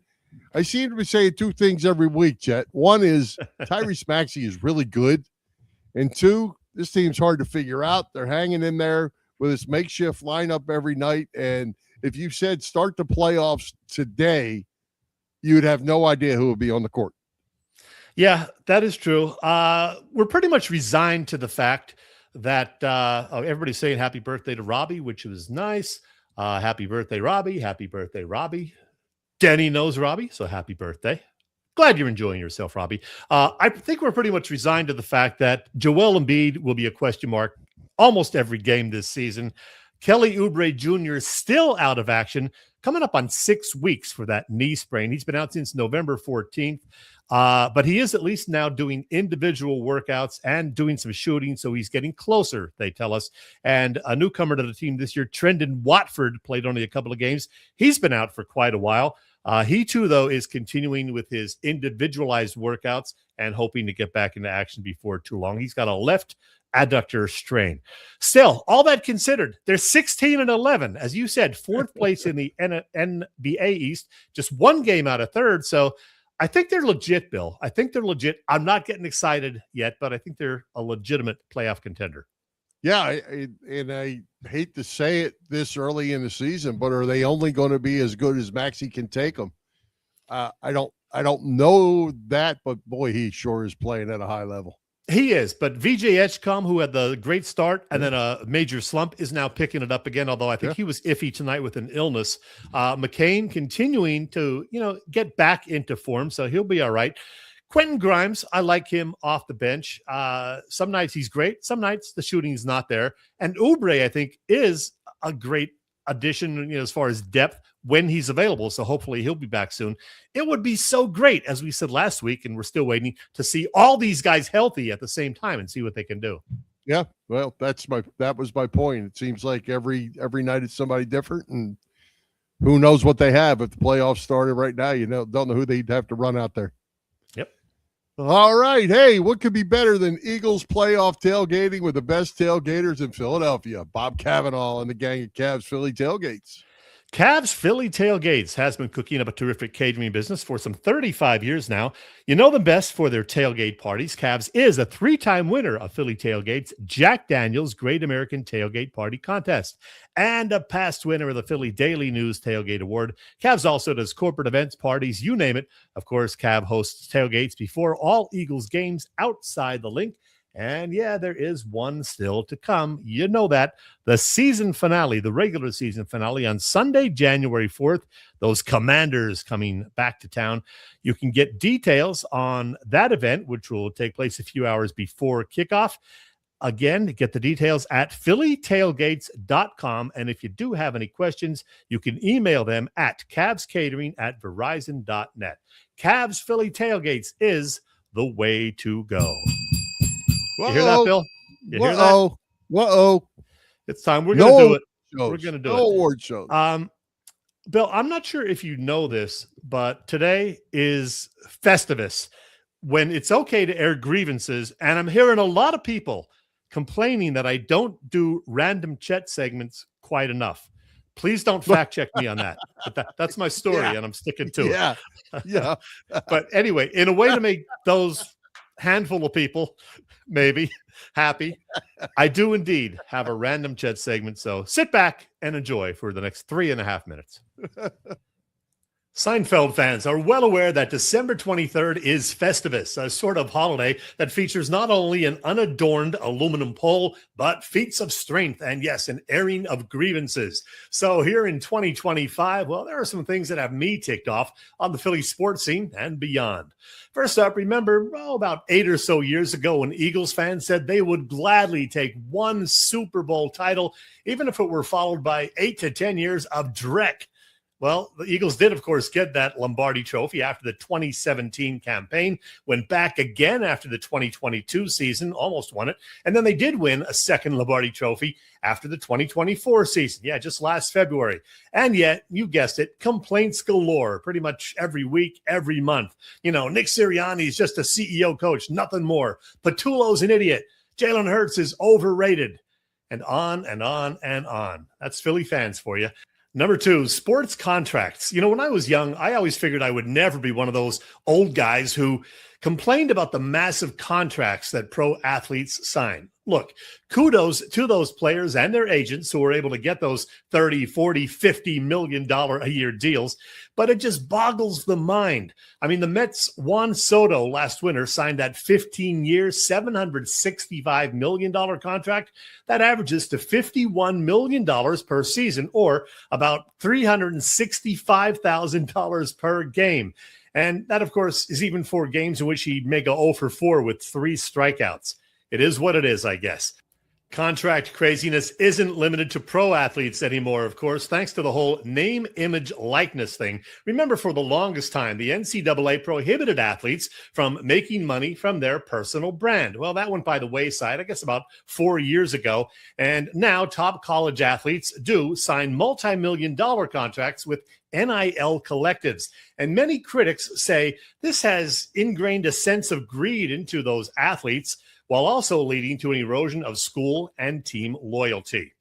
I seem to be saying two things every week, Chet. One is Tyrese Maxey is really good. And two, this team's hard to figure out. They're hanging in there with this makeshift lineup every night. And if you said start the playoffs today, you would have no idea who would be on the court. Yeah, that is true. We're pretty much resigned to the fact that everybody's saying happy birthday to Robbie, which was nice. Happy birthday, Robbie. Happy birthday, Robbie. Denny knows Robbie, so happy birthday. Glad you're enjoying yourself, Robbie. I think we're pretty much resigned to the fact that Joel Embiid will be a question mark almost every game this season. Kelly Oubre Jr. is still out of action, coming up on 6 weeks for that knee sprain. He's been out since November 14th, but he is at least now doing individual workouts and doing some shooting, so he's getting closer, they tell us. And a newcomer to the team this year, Trendon Watford, played only a couple of games. He's been out for quite a while. He, too, though, is continuing with his individualized workouts and hoping to get back into action before too long. He's got a left adductor strain. Still, all that considered, they're 16-11. As you said, fourth place in the NBA East, just one game out of third. So I think they're legit, Bill. I think they're legit. I'm not getting excited yet, but I think they're a legitimate playoff contender. Yeah, and I hate to say it this early in the season, but are they only going to be as good as Maxey can take them? I don't know that, but boy, he sure is playing at a high level. He is, but VJ Edgecombe, who had the great start and then a major slump, is now picking it up again, although I think he was iffy tonight with an illness. McCain continuing to, get back into form, so he'll be all right. Quentin Grimes, I like him off the bench. Some nights he's great. Some nights the shooting's not there. And Oubre, I think, is a great addition, as far as depth when he's available. So hopefully he'll be back soon. It would be so great, as we said last week, and we're still waiting to see all these guys healthy at the same time and see what they can do. Yeah, well, that was my point. It seems like every night it's somebody different, and who knows what they have. If the playoffs started right now, don't know who they'd have to run out there. Yep. All right. Hey, what could be better than Eagles playoff tailgating with the best tailgaters in Philadelphia? Bob Cavanaugh and the gang at Cavs Philly Tailgates. Cavs Philly Tailgates has been cooking up a terrific catering business for some 35 years now. You know them best for their tailgate parties. Cavs is a 3-time winner of Philly Tailgates, Jack Daniels Great American Tailgate Party Contest, and a past winner of the Philly Daily News Tailgate Award. Cavs also does corporate events, parties, you name it. Of course, Cav hosts tailgates before all Eagles games outside the link. And yeah, there is one still to come. You know that. The season finale, the regular season finale on Sunday, January 4th. Those Commanders coming back to town. You can get details on that event, which will take place a few hours before kickoff. Again, get the details at phillytailgates.com. And if you do have any questions, you can email them at cavscatering@verizon.net. Cavs Philly Tailgates is the way to go. You hear that, Bill? You hear that? Whoa. It's time. We're going to do it. Shows. We're going to do no it. Award shows. Bill, I'm not sure if you know this, but today is Festivus, when it's okay to air grievances. And I'm hearing a lot of people complaining that I don't do random Chet segments quite enough. Please don't fact check me on that. But that's my story, and I'm sticking to it. Yeah. But anyway, in a way to make those handful of people, maybe, happy. I do indeed have a random Chet segment, so sit back and enjoy for the next 3.5 minutes. Seinfeld fans are well aware that December 23rd is Festivus, a sort of holiday that features not only an unadorned aluminum pole, but feats of strength and, yes, an airing of grievances. So here in 2025, well, there are some things that have me ticked off on the Philly sports scene and beyond. First up, remember, about 8 or so years ago when Eagles fans said they would gladly take one Super Bowl title, even if it were followed by 8 to 10 years of dreck. Well, the Eagles did, of course, get that Lombardi trophy after the 2017 campaign, went back again after the 2022 season, almost won it, and then they did win a second Lombardi trophy after the 2024 season. Yeah, just last February. And yet, you guessed it, complaints galore pretty much every week, every month. You know, Nick Sirianni is just a CEO coach, nothing more. Patullo's an idiot. Jalen Hurts is overrated. And on and on and on. That's Philly fans for you. Number 2, sports contracts. You know, when I was young, I always figured I would never be one of those old guys who complained about the massive contracts that pro athletes sign. Look, kudos to those players and their agents who were able to get those $30, $40, $50 million a year deals, but it just boggles the mind. I mean, the Mets' Juan Soto last winter signed that 15-year, $765 million contract that averages to $51 million per season, or about $365,000 per game. And that, of course, is even for games in which he'd make a 0 for 4 with 3 strikeouts. It is what it is, I guess. Contract craziness isn't limited to pro athletes anymore, of course, thanks to the whole name, image, likeness thing. Remember, for the longest time, the NCAA prohibited athletes from making money from their personal brand. Well, that went by the wayside, I guess, about 4 years ago. And now top college athletes do sign multi-million-dollar contracts with NIL collectives. And many critics say this has ingrained a sense of greed into those athletes, while also leading to an erosion of school and team loyalty.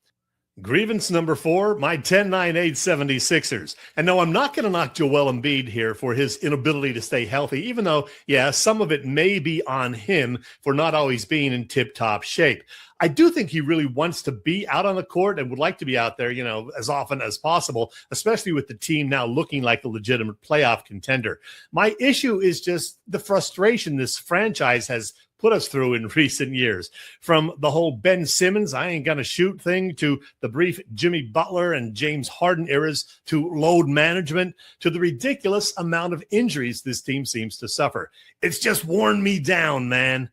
Grievance number 4, my 10-9-8 76ers. And no, I'm not going to knock Joel Embiid here for his inability to stay healthy, even though, yeah, some of it may be on him for not always being in tip-top shape. I do think he really wants to be out on the court and would like to be out there, you know, as often as possible, especially with the team now looking like a legitimate playoff contender. My issue is just the frustration this franchise has put us through in recent years, from the whole Ben Simmons, I ain't gonna shoot thing, to the brief Jimmy Butler and James Harden eras, to load management, to the ridiculous amount of injuries this team seems to suffer. It's just worn me down, man.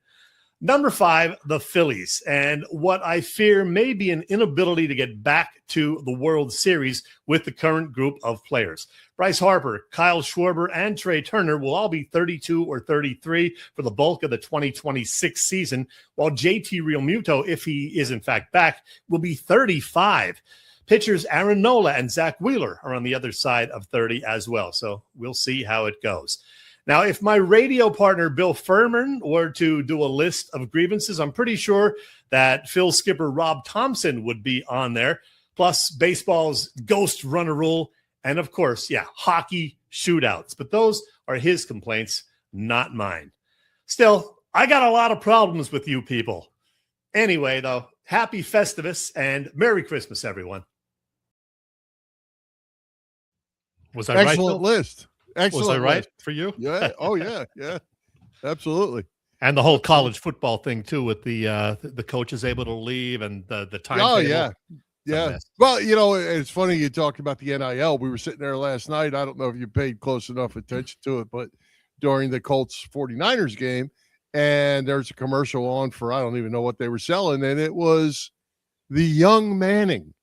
Number 5, the Phillies, and what I fear may be an inability to get back to the World Series with the current group of players. Bryce Harper, Kyle Schwarber, and Trey Turner will all be 32 or 33 for the bulk of the 2026 season, while JT Realmuto, if he is in fact back, will be 35. Pitchers Aaron Nola and Zach Wheeler are on the other side of 30 as well, so we'll see how it goes. Now, if my radio partner, Bill Furman, were to do a list of grievances, I'm pretty sure that Phil skipper Rob Thompson would be on there, plus baseball's ghost runner rule, and of course, yeah, hockey shootouts. But those are his complaints, not mine. Still, I got a lot of problems with you people. Anyway, though, happy Festivus and Merry Christmas, everyone. Was I right? Excellent list. Excellent. Was I right for you? Yeah. Oh, yeah. Yeah. Absolutely. And the whole college football thing too, with the coaches able to leave and the time. Oh yeah, yeah. Well, you know, it's funny you talked about the NIL. We were sitting there last night. I don't know if you paid close enough attention to it, but during the Colts 49ers game, and there's a commercial on for, I don't even know what they were selling, and it was the young Manning.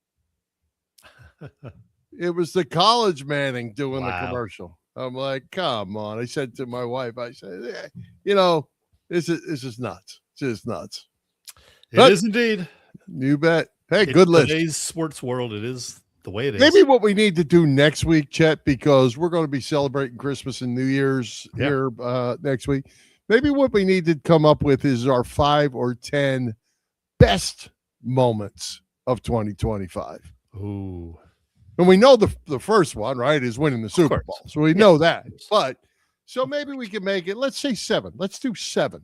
It was the college Manning doing the commercial. I'm like, come on. I said to my wife, I said, you know, this is nuts. It's just nuts. It is indeed. You bet. Hey, good list. Today's sports world, it is the way it is. Maybe what we need to do next week, Chet, because we're going to be celebrating Christmas and New Year's here next week. Maybe what we need to come up with is our 5 or 10 best moments of 2025. Ooh. And we know the first one, right, is winning the Super Bowl. So we know that. But so maybe we can make it, let's say 7. Let's do 7.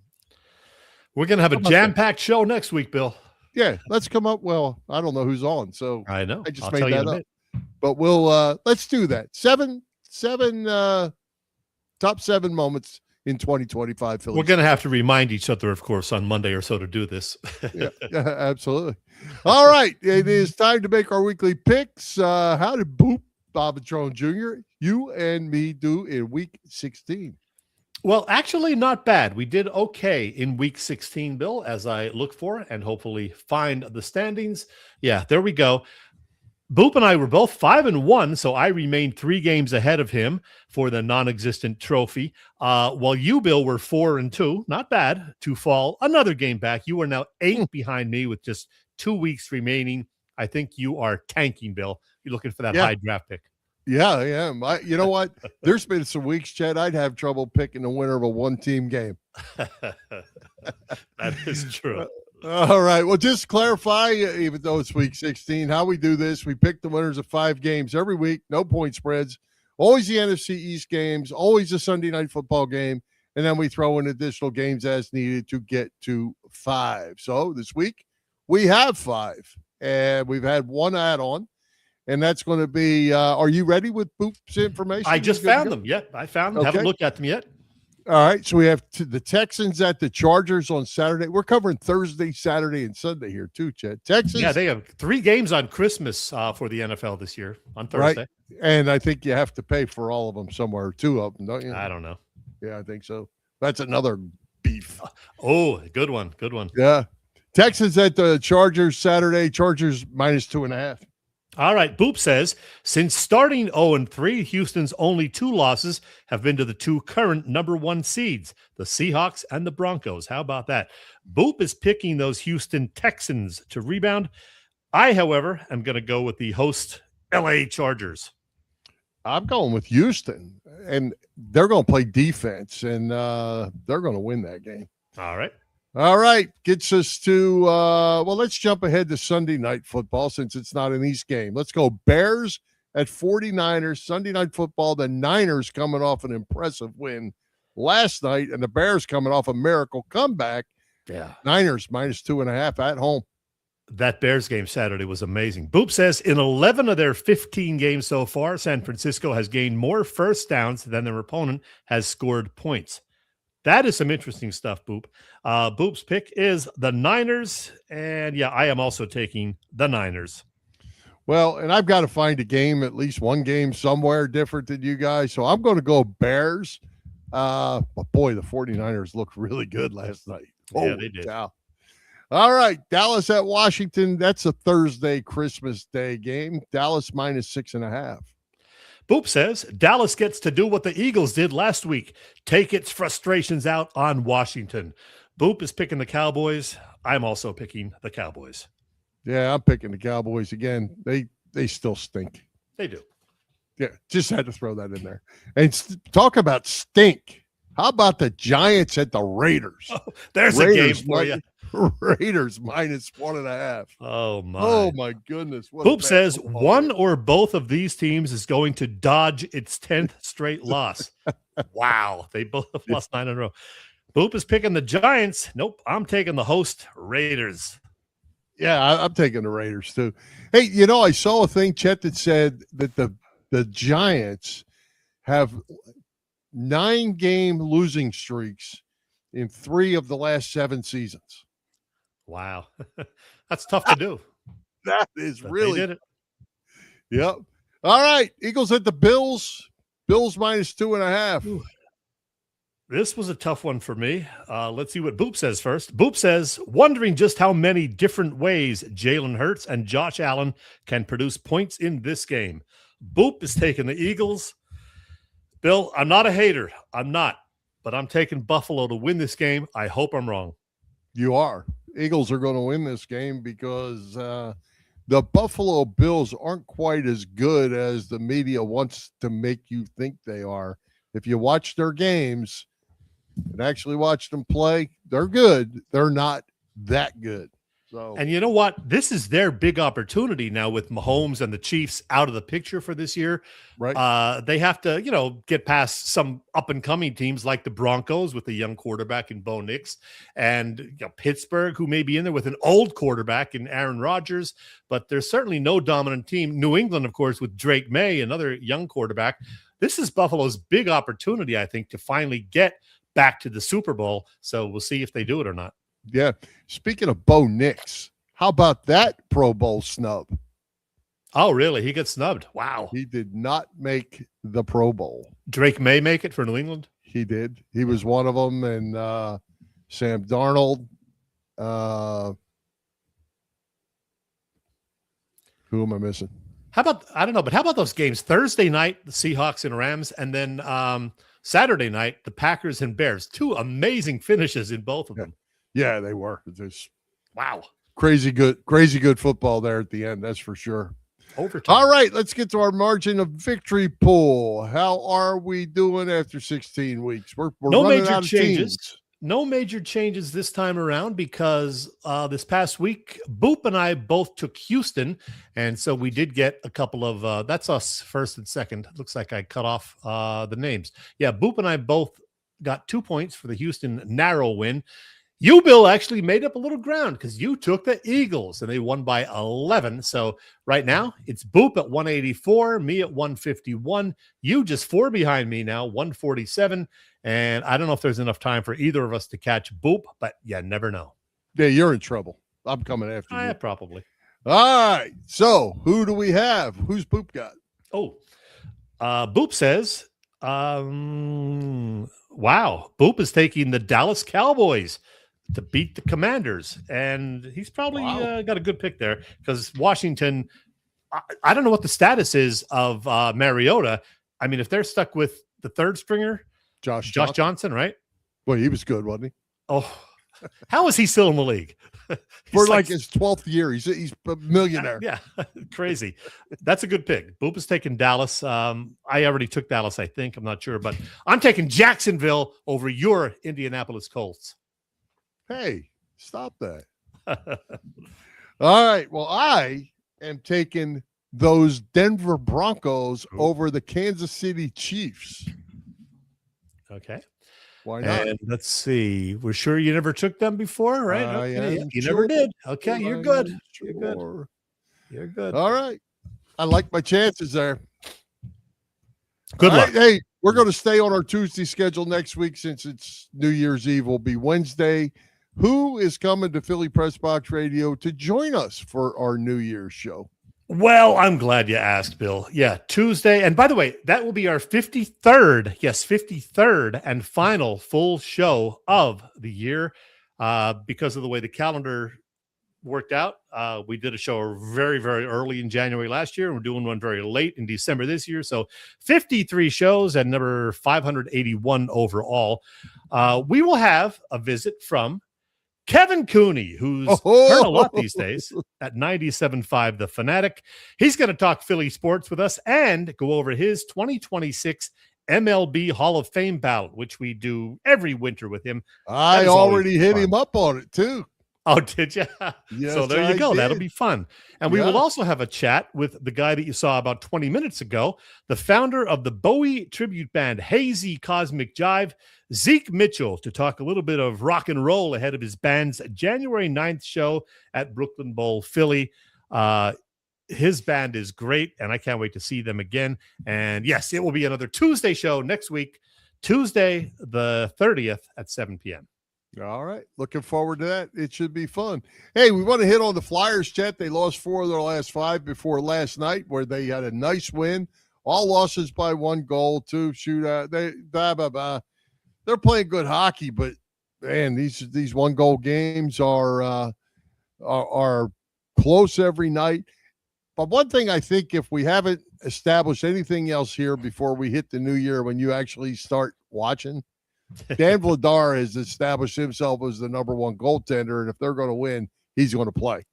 We're going to have a jam-packed show next week, Bill. Yeah, let's come up. Well, I don't know who's on, so I know. I just I'll made tell you that in a up. minute. But we'll let's do that. Seven top 7 moments in 2025 Phillies. We're going to have to remind each other, of course, on Monday or so to do this. yeah, absolutely. All right, it is time to make our weekly picks. How did Boop Bobatron Jr., you and me do in week 16? Well, actually, not bad. We did okay in week 16, Bill, as I look for and hopefully find the standings. Yeah, there we go. Boop and I were both 5-1, so I remained 3 games ahead of him for the non-existent trophy. While you, Bill, were 4-2, not bad to fall another game back. You are now 8 behind me with just 2 weeks remaining. I think you are tanking, Bill. You're looking for that high draft pick. Yeah, I am. You know what? There's been some weeks, Chet, I'd have trouble picking the winner of a one-team game. That is true. All right. Well, just clarify, even though it's week 16, how we do this. We pick the winners of 5 games every week, no point spreads, always the NFC East games, always a Sunday night football game, and then we throw in additional games as needed to get to 5. So this week we have 5, and we've had one add-on. And that's going to be, are you ready with Boop's information? I just found them. Yep, I found them. Okay. Haven't looked at them yet. All right. So we have the Texans at the Chargers on Saturday. We're covering Thursday, Saturday, and Sunday here too, Chet. Texans. Yeah, they have 3 games on Christmas for the NFL this year on Thursday. Right. And I think you have to pay for all of them somewhere, 2 of them, don't you? I don't know. Yeah, I think so. That's another beef. Oh, good one. Good one. Yeah. Texans at the Chargers Saturday. Chargers -2.5. All right. Boop says, since starting 0-3, Houston's only 2 losses have been to the 2 current number 1 seeds, the Seahawks and the Broncos. How about that? Boop is picking those Houston Texans to rebound. I, however, am going to go with the host LA Chargers. I'm going with Houston, and they're going to play defense, and they're going to win that game. All right. All right, gets us to, well, let's jump ahead to Sunday night football since it's not an East game. Let's go Bears at 49ers, Sunday night football. The Niners coming off an impressive win last night, and the Bears coming off a miracle comeback. Yeah. Niners -2.5 at home. That Bears game Saturday was amazing. Boop says in 11 of their 15 games so far, San Francisco has gained more first downs than their opponent has scored points. That is some interesting stuff, Boop. Boop's pick is the Niners, and yeah, I am also taking the Niners. Well, and I've got to find a game, at least one game somewhere different than you guys, so I'm going to go Bears. But boy, the 49ers looked really good last night. Yeah, they did. Cow. All right, Dallas at Washington. That's a Thursday Christmas Day game. Dallas -6.5. Boop says Dallas gets to do what the Eagles did last week, take its frustrations out on Washington. Boop is picking the Cowboys. I'm also picking the Cowboys. Yeah, I'm picking the Cowboys again. They still stink. They do. Yeah, just had to throw that in there. And talk about stink. How about the Giants at the Raiders? Oh, there's Raiders, a game for you. Raiders -1.5. Oh my goodness. Boop says one or both of these teams is going to dodge its 10th straight loss. Wow. They both have lost 9 in a row. Boop is picking the Giants. Nope. I'm taking the host Raiders. Yeah, I'm taking the Raiders too. Hey, I saw a thing, Chet, that said that the Giants have 9-game losing streaks in 3 of the last 7 seasons. Wow. That's tough to do. That is But really. they did it. Yep. All right. Eagles at the Bills. Bills -2.5. Ooh. This was a tough one for me. Let's see what Boop says first. Boop says, wondering just how many different ways Jalen Hurts and Josh Allen can produce points in this game. Boop is taking the Eagles. Bill, I'm not a hater. I'm not. But I'm taking Buffalo to win this game. I hope I'm wrong. You are. Eagles are going to win this game because the Buffalo Bills aren't quite as good as the media wants to make you think they are. If you watch their games and actually watch them play, they're good. They're not that good. So, and you know what? This is their big opportunity now with Mahomes and the Chiefs out of the picture for this year. right. They have to, get past some up and coming teams like the Broncos with a young quarterback in Bo Nix, and Pittsburgh, who may be in there with an old quarterback in Aaron Rodgers, but there's certainly no dominant team. New England, of course, with Drake May, another young quarterback. This is Buffalo's big opportunity, I think, to finally get back to the Super Bowl. So we'll see if they do it or not. Yeah. Speaking of Bo Nix, how about that Pro Bowl snub? Oh, really? He got snubbed. Wow. He did not make the Pro Bowl. Drake May make it for New England? He did. He was one of them. And Sam Darnold. Who am I missing? How about those games? Thursday night, the Seahawks and Rams, and then Saturday night, the Packers and Bears. Two amazing finishes in both of them. Yeah, they were. Just wow. Crazy good football there at the end, that's for sure. Overtime. All right, let's get to our margin of victory pool. How are we doing after 16 weeks? We're no running major out of changes. teams. No major changes this time around because this past week, Boop and I both took Houston, and so we did get a couple of that's us first and second. Looks like I cut off the names. Yeah, Boop and I both got 2 points for the Houston narrow win. You, Bill, actually made up a little ground because you took the Eagles, and they won by 11. So right now, it's Boop at 184, me at 151. You just 4 behind me now, 147. And I don't know if there's enough time for either of us to catch Boop, but you never know. Yeah, you're in trouble. I'm coming after you. Probably. All right. So who do we have? Who's Boop got? Oh, Boop says, wow, Boop is taking the Dallas Cowboys to beat the Commanders. And he's probably got a good pick there because Washington, I don't know what the status is of Mariota. I mean, if they're stuck with the third stringer, Josh Johnson, right? Well, he was good, wasn't he? Oh, how is he still in the league? For like his 12th year. He's a millionaire. Yeah, crazy. That's a good pick. Boop is taking Dallas. I already took Dallas, I think. I'm not sure, but I'm taking Jacksonville over your Indianapolis Colts. Hey, stop that. All right. Well, I am taking those Denver Broncos over the Kansas City Chiefs. Okay. Why not? And let's see. We're sure you never took them before, right? Okay. You never did. Okay, you're good. You're good. You're good. All right. I like my chances there. Good luck. Right, hey, we're going to stay on our Tuesday schedule next week since it's New Year's Eve. Will be Wednesday. Who is coming to Philly Pressbox Radio to join us for our New Year's show? Well, I'm glad you asked, Bill. Yeah, Tuesday. And by the way, that will be our 53rd, 53rd and final full show of the year. Because of the way the calendar worked out, we did a show very, very early in January last year. And we're doing one very late in December this year. So 53 shows and number 581 overall. We will have a visit from Kevin Cooney, who's heard a lot these days at 97.5 The Fanatic. He's going to talk Philly sports with us and go over his 2026 MLB Hall of Fame ballot, which we do every winter with him. I already hit him up on it, too. Oh, did you? Yes, so there you go. did. That'll be fun. And we will also have a chat with the guy that you saw about 20 minutes ago, the founder of the Bowie tribute band, Hazy Cosmic Jive, Zeke Mitchell, to talk a little bit of rock and roll ahead of his band's January 9th show at Brooklyn Bowl, Philly. His band is great, and I can't wait to see them again. And yes, it will be another Tuesday show next week, Tuesday the 30th at 7 p.m. All right. Looking forward to that. It should be fun. Hey, we want to hit on the Flyers, Chet. They lost 4 of their last 5 before last night, where they had a nice win. All losses by 1 goal, 2 shootout. They're playing good hockey, but man, these 1-goal games are close every night. But one thing I think, if we haven't established anything else here before we hit the new year, when you actually start watching, Dan Vladar has established himself as the number 1 goaltender, and if they're going to win, he's going to play.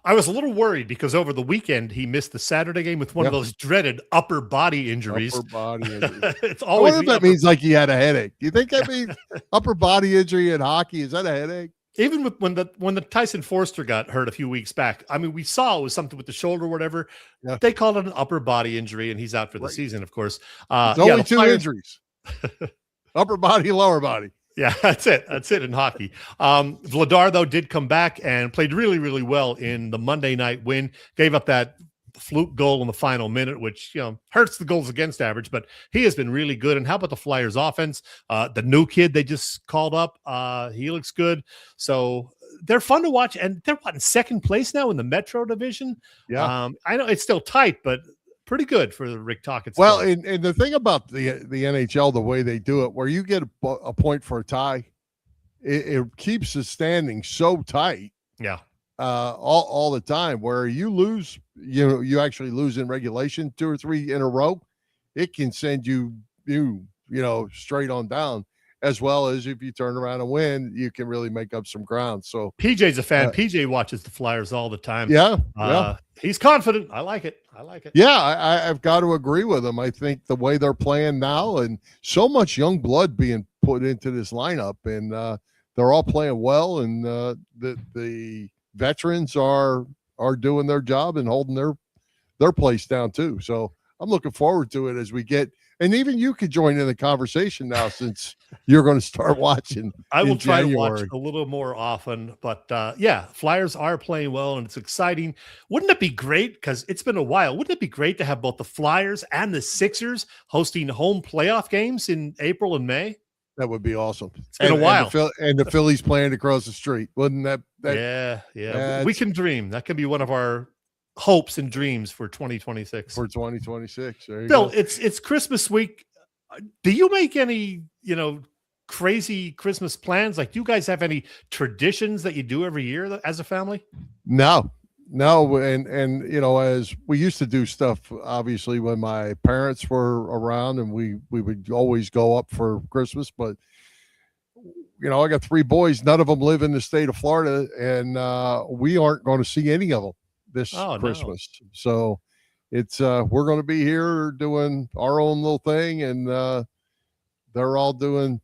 I was a little worried because over the weekend he missed the Saturday game with one of those dreaded upper body injuries. Upper body injury. It's always that means like he had a headache. Do you think that means upper body injury in hockey? Is that a headache? even with when the Tyson Forster got hurt a few weeks back, I mean, we saw it was something with the shoulder or whatever. Yeah. They called it an upper body injury, and he's out for the season, of course. It's only two injuries. Upper body, lower body. Yeah, that's it. That's it in hockey. Vladar, though, did come back and played really, really well in the Monday night win. Gave up that fluke goal in the final minute, which, hurts the goals against average, but he has been really good. And how about the Flyers offense? The new kid they just called up, he looks good. So they're fun to watch, and they're in second place now in the Metro division. Yeah. I know it's still tight, but pretty good for the Rick Tocchet. Well, and the thing about the NHL, the way they do it, where you get a point for a tie, it keeps the standing so tight. Yeah. All the time, where you lose, you actually lose in regulation 2 or 3 in a row, it can send you straight on down, as well as if you turn around and win, you can really make up some ground. So PJ's a fan. PJ watches the Flyers all the time. Yeah. He's confident. I like it. Yeah, I've got to agree with him. I think the way they're playing now, and so much young blood being put into this lineup, and they're all playing well, and the veterans are doing their job and holding their place down too. So I'm looking forward to it as we get, and even you could join in the conversation now, since you're going to start watching. I will try to watch a little more often, but Flyers are playing well, and it's exciting. Wouldn't it be great, because it's been a while, wouldn't it be great to have both the Flyers and the Sixers hosting home playoff games in April and May? That would be awesome. It's been a while. And the Phillies playing across the street. Wouldn't that yeah. We can dream. That can be one of our hopes and dreams for 2026. For 2026. There you Bill, go. it's Christmas week. Do you make any, crazy Christmas plans? Like, do you guys have any traditions that you do every year as a family? No. And as we used to do stuff, obviously, when my parents were around, and we would always go up for Christmas, but I got 3 boys, none of them live in the state of Florida, and we aren't going to see any of them this Christmas. No. So it's we're going to be here doing our own little thing, and they're all doing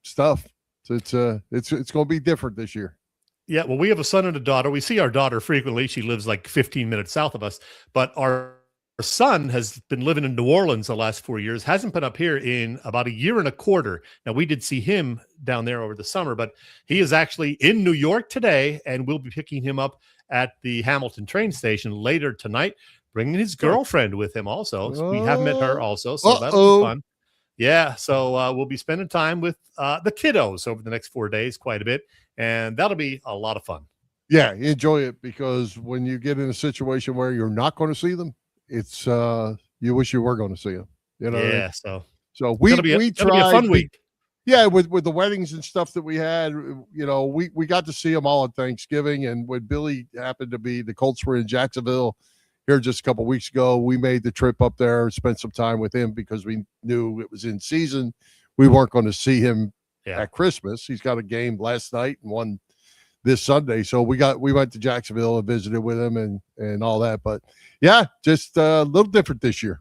stuff. So it's going to be different this year. Yeah, well, we have a son and a daughter. We see our daughter frequently. She lives like 15 minutes south of us. But our son has been living in New Orleans the last 4 years, hasn't been up here in about 1.25 years. Now, we did see him down there over the summer, but he is actually in New York today, and we'll be picking him up at the Hamilton train station later tonight, bringing his girlfriend with him also. So we have met her also, so that'll be fun. Yeah, so we'll be spending time with the kiddos over the next 4 days quite a bit, and that'll be a lot of fun. Yeah, enjoy it, because when you get in a situation where you're not going to see them, it's you wish you were going to see them. Yeah, so we tried. Be a fun week. Yeah, with the weddings and stuff that we had, we got to see them all at Thanksgiving, and when Billy happened to be, the Colts were in Jacksonville here just a couple of weeks ago, we made the trip up there, spent some time with him, because we knew it was in season. We weren't going to see him at Christmas. He's got a game last night and one this Sunday. So we went to Jacksonville and visited with him and all that. But yeah, just a little different this year.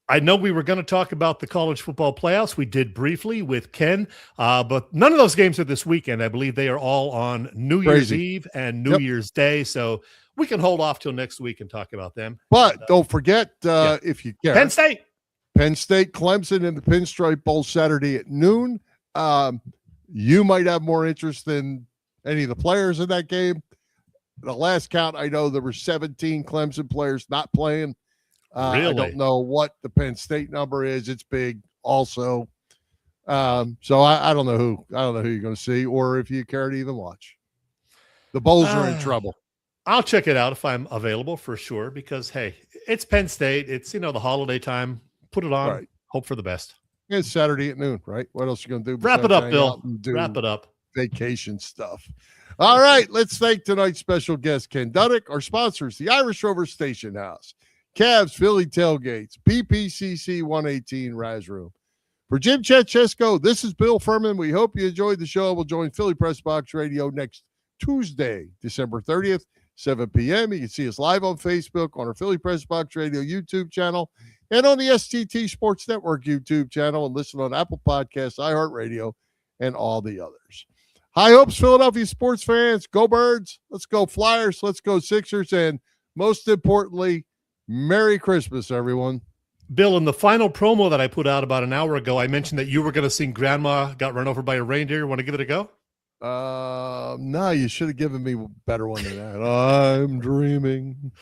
I know we were going to talk about the college football playoffs. We did briefly with Ken, but none of those games are this weekend. I believe they are all on New Year's Eve and New Year's Day. So we can hold off till next week and talk about them. But don't forget, if you care, Penn State, Clemson in the Pinstripe Bowl Saturday at noon. You might have more interest than any of the players in that game. The last count, I know there were 17 Clemson players not playing. Really? I don't know what the Penn State number is. It's big also. So I don't know who you're going to see, or if you care to even watch. The Bulls are in trouble. I'll check it out if I'm available, for sure, because, hey, it's Penn State. It's, the holiday time. Put it on. Right. Hope for the best. It's Saturday at noon, right? What else are you going to do? Wrap it up, Bill. Wrap it up. Vacation stuff. All right, let's thank tonight's special guest, Ken Dunek, our sponsors, the Irish Rover Station House, Cavs Philly Tailgates, PPCC 118 Raz Room. For Jim Chet Chesko, this is Bill Furman. We hope you enjoyed the show. We'll join Philly Pressbox Radio next Tuesday, December 30th, 7 p.m. You can see us live on Facebook, on our Philly Pressbox Radio YouTube channel, and on the STT Sports Network YouTube channel, and listen on Apple Podcasts, iHeartRadio, and all the others. High hopes, Philadelphia sports fans. Go Birds. Let's go Flyers. Let's go Sixers. And most importantly, Merry Christmas, everyone. Bill, in the final promo that I put out about an hour ago, I mentioned that you were going to sing Grandma Got Run Over by a Reindeer. Want to give it a go? No, you should have given me a better one than that. I'm dreaming.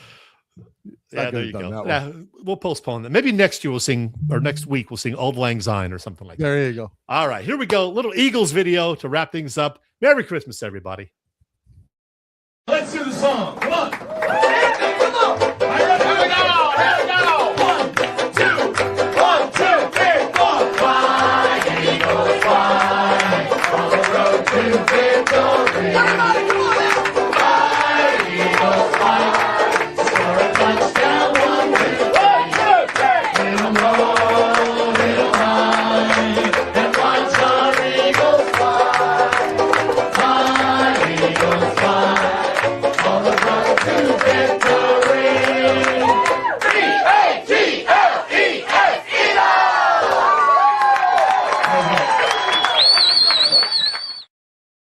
Yeah, there you go. Yeah, we'll postpone that. Maybe next year we'll sing, or next week we'll sing Auld Lang Syne or something like that. There you go. All right, here we go. Little Eagles video to wrap things up. Merry Christmas, everybody. Let's do the song. Come on. Here we go. 1, 2, 1, 2, 3, 4. Fly, Eagles, fly, on the road to victory. Everybody, come on.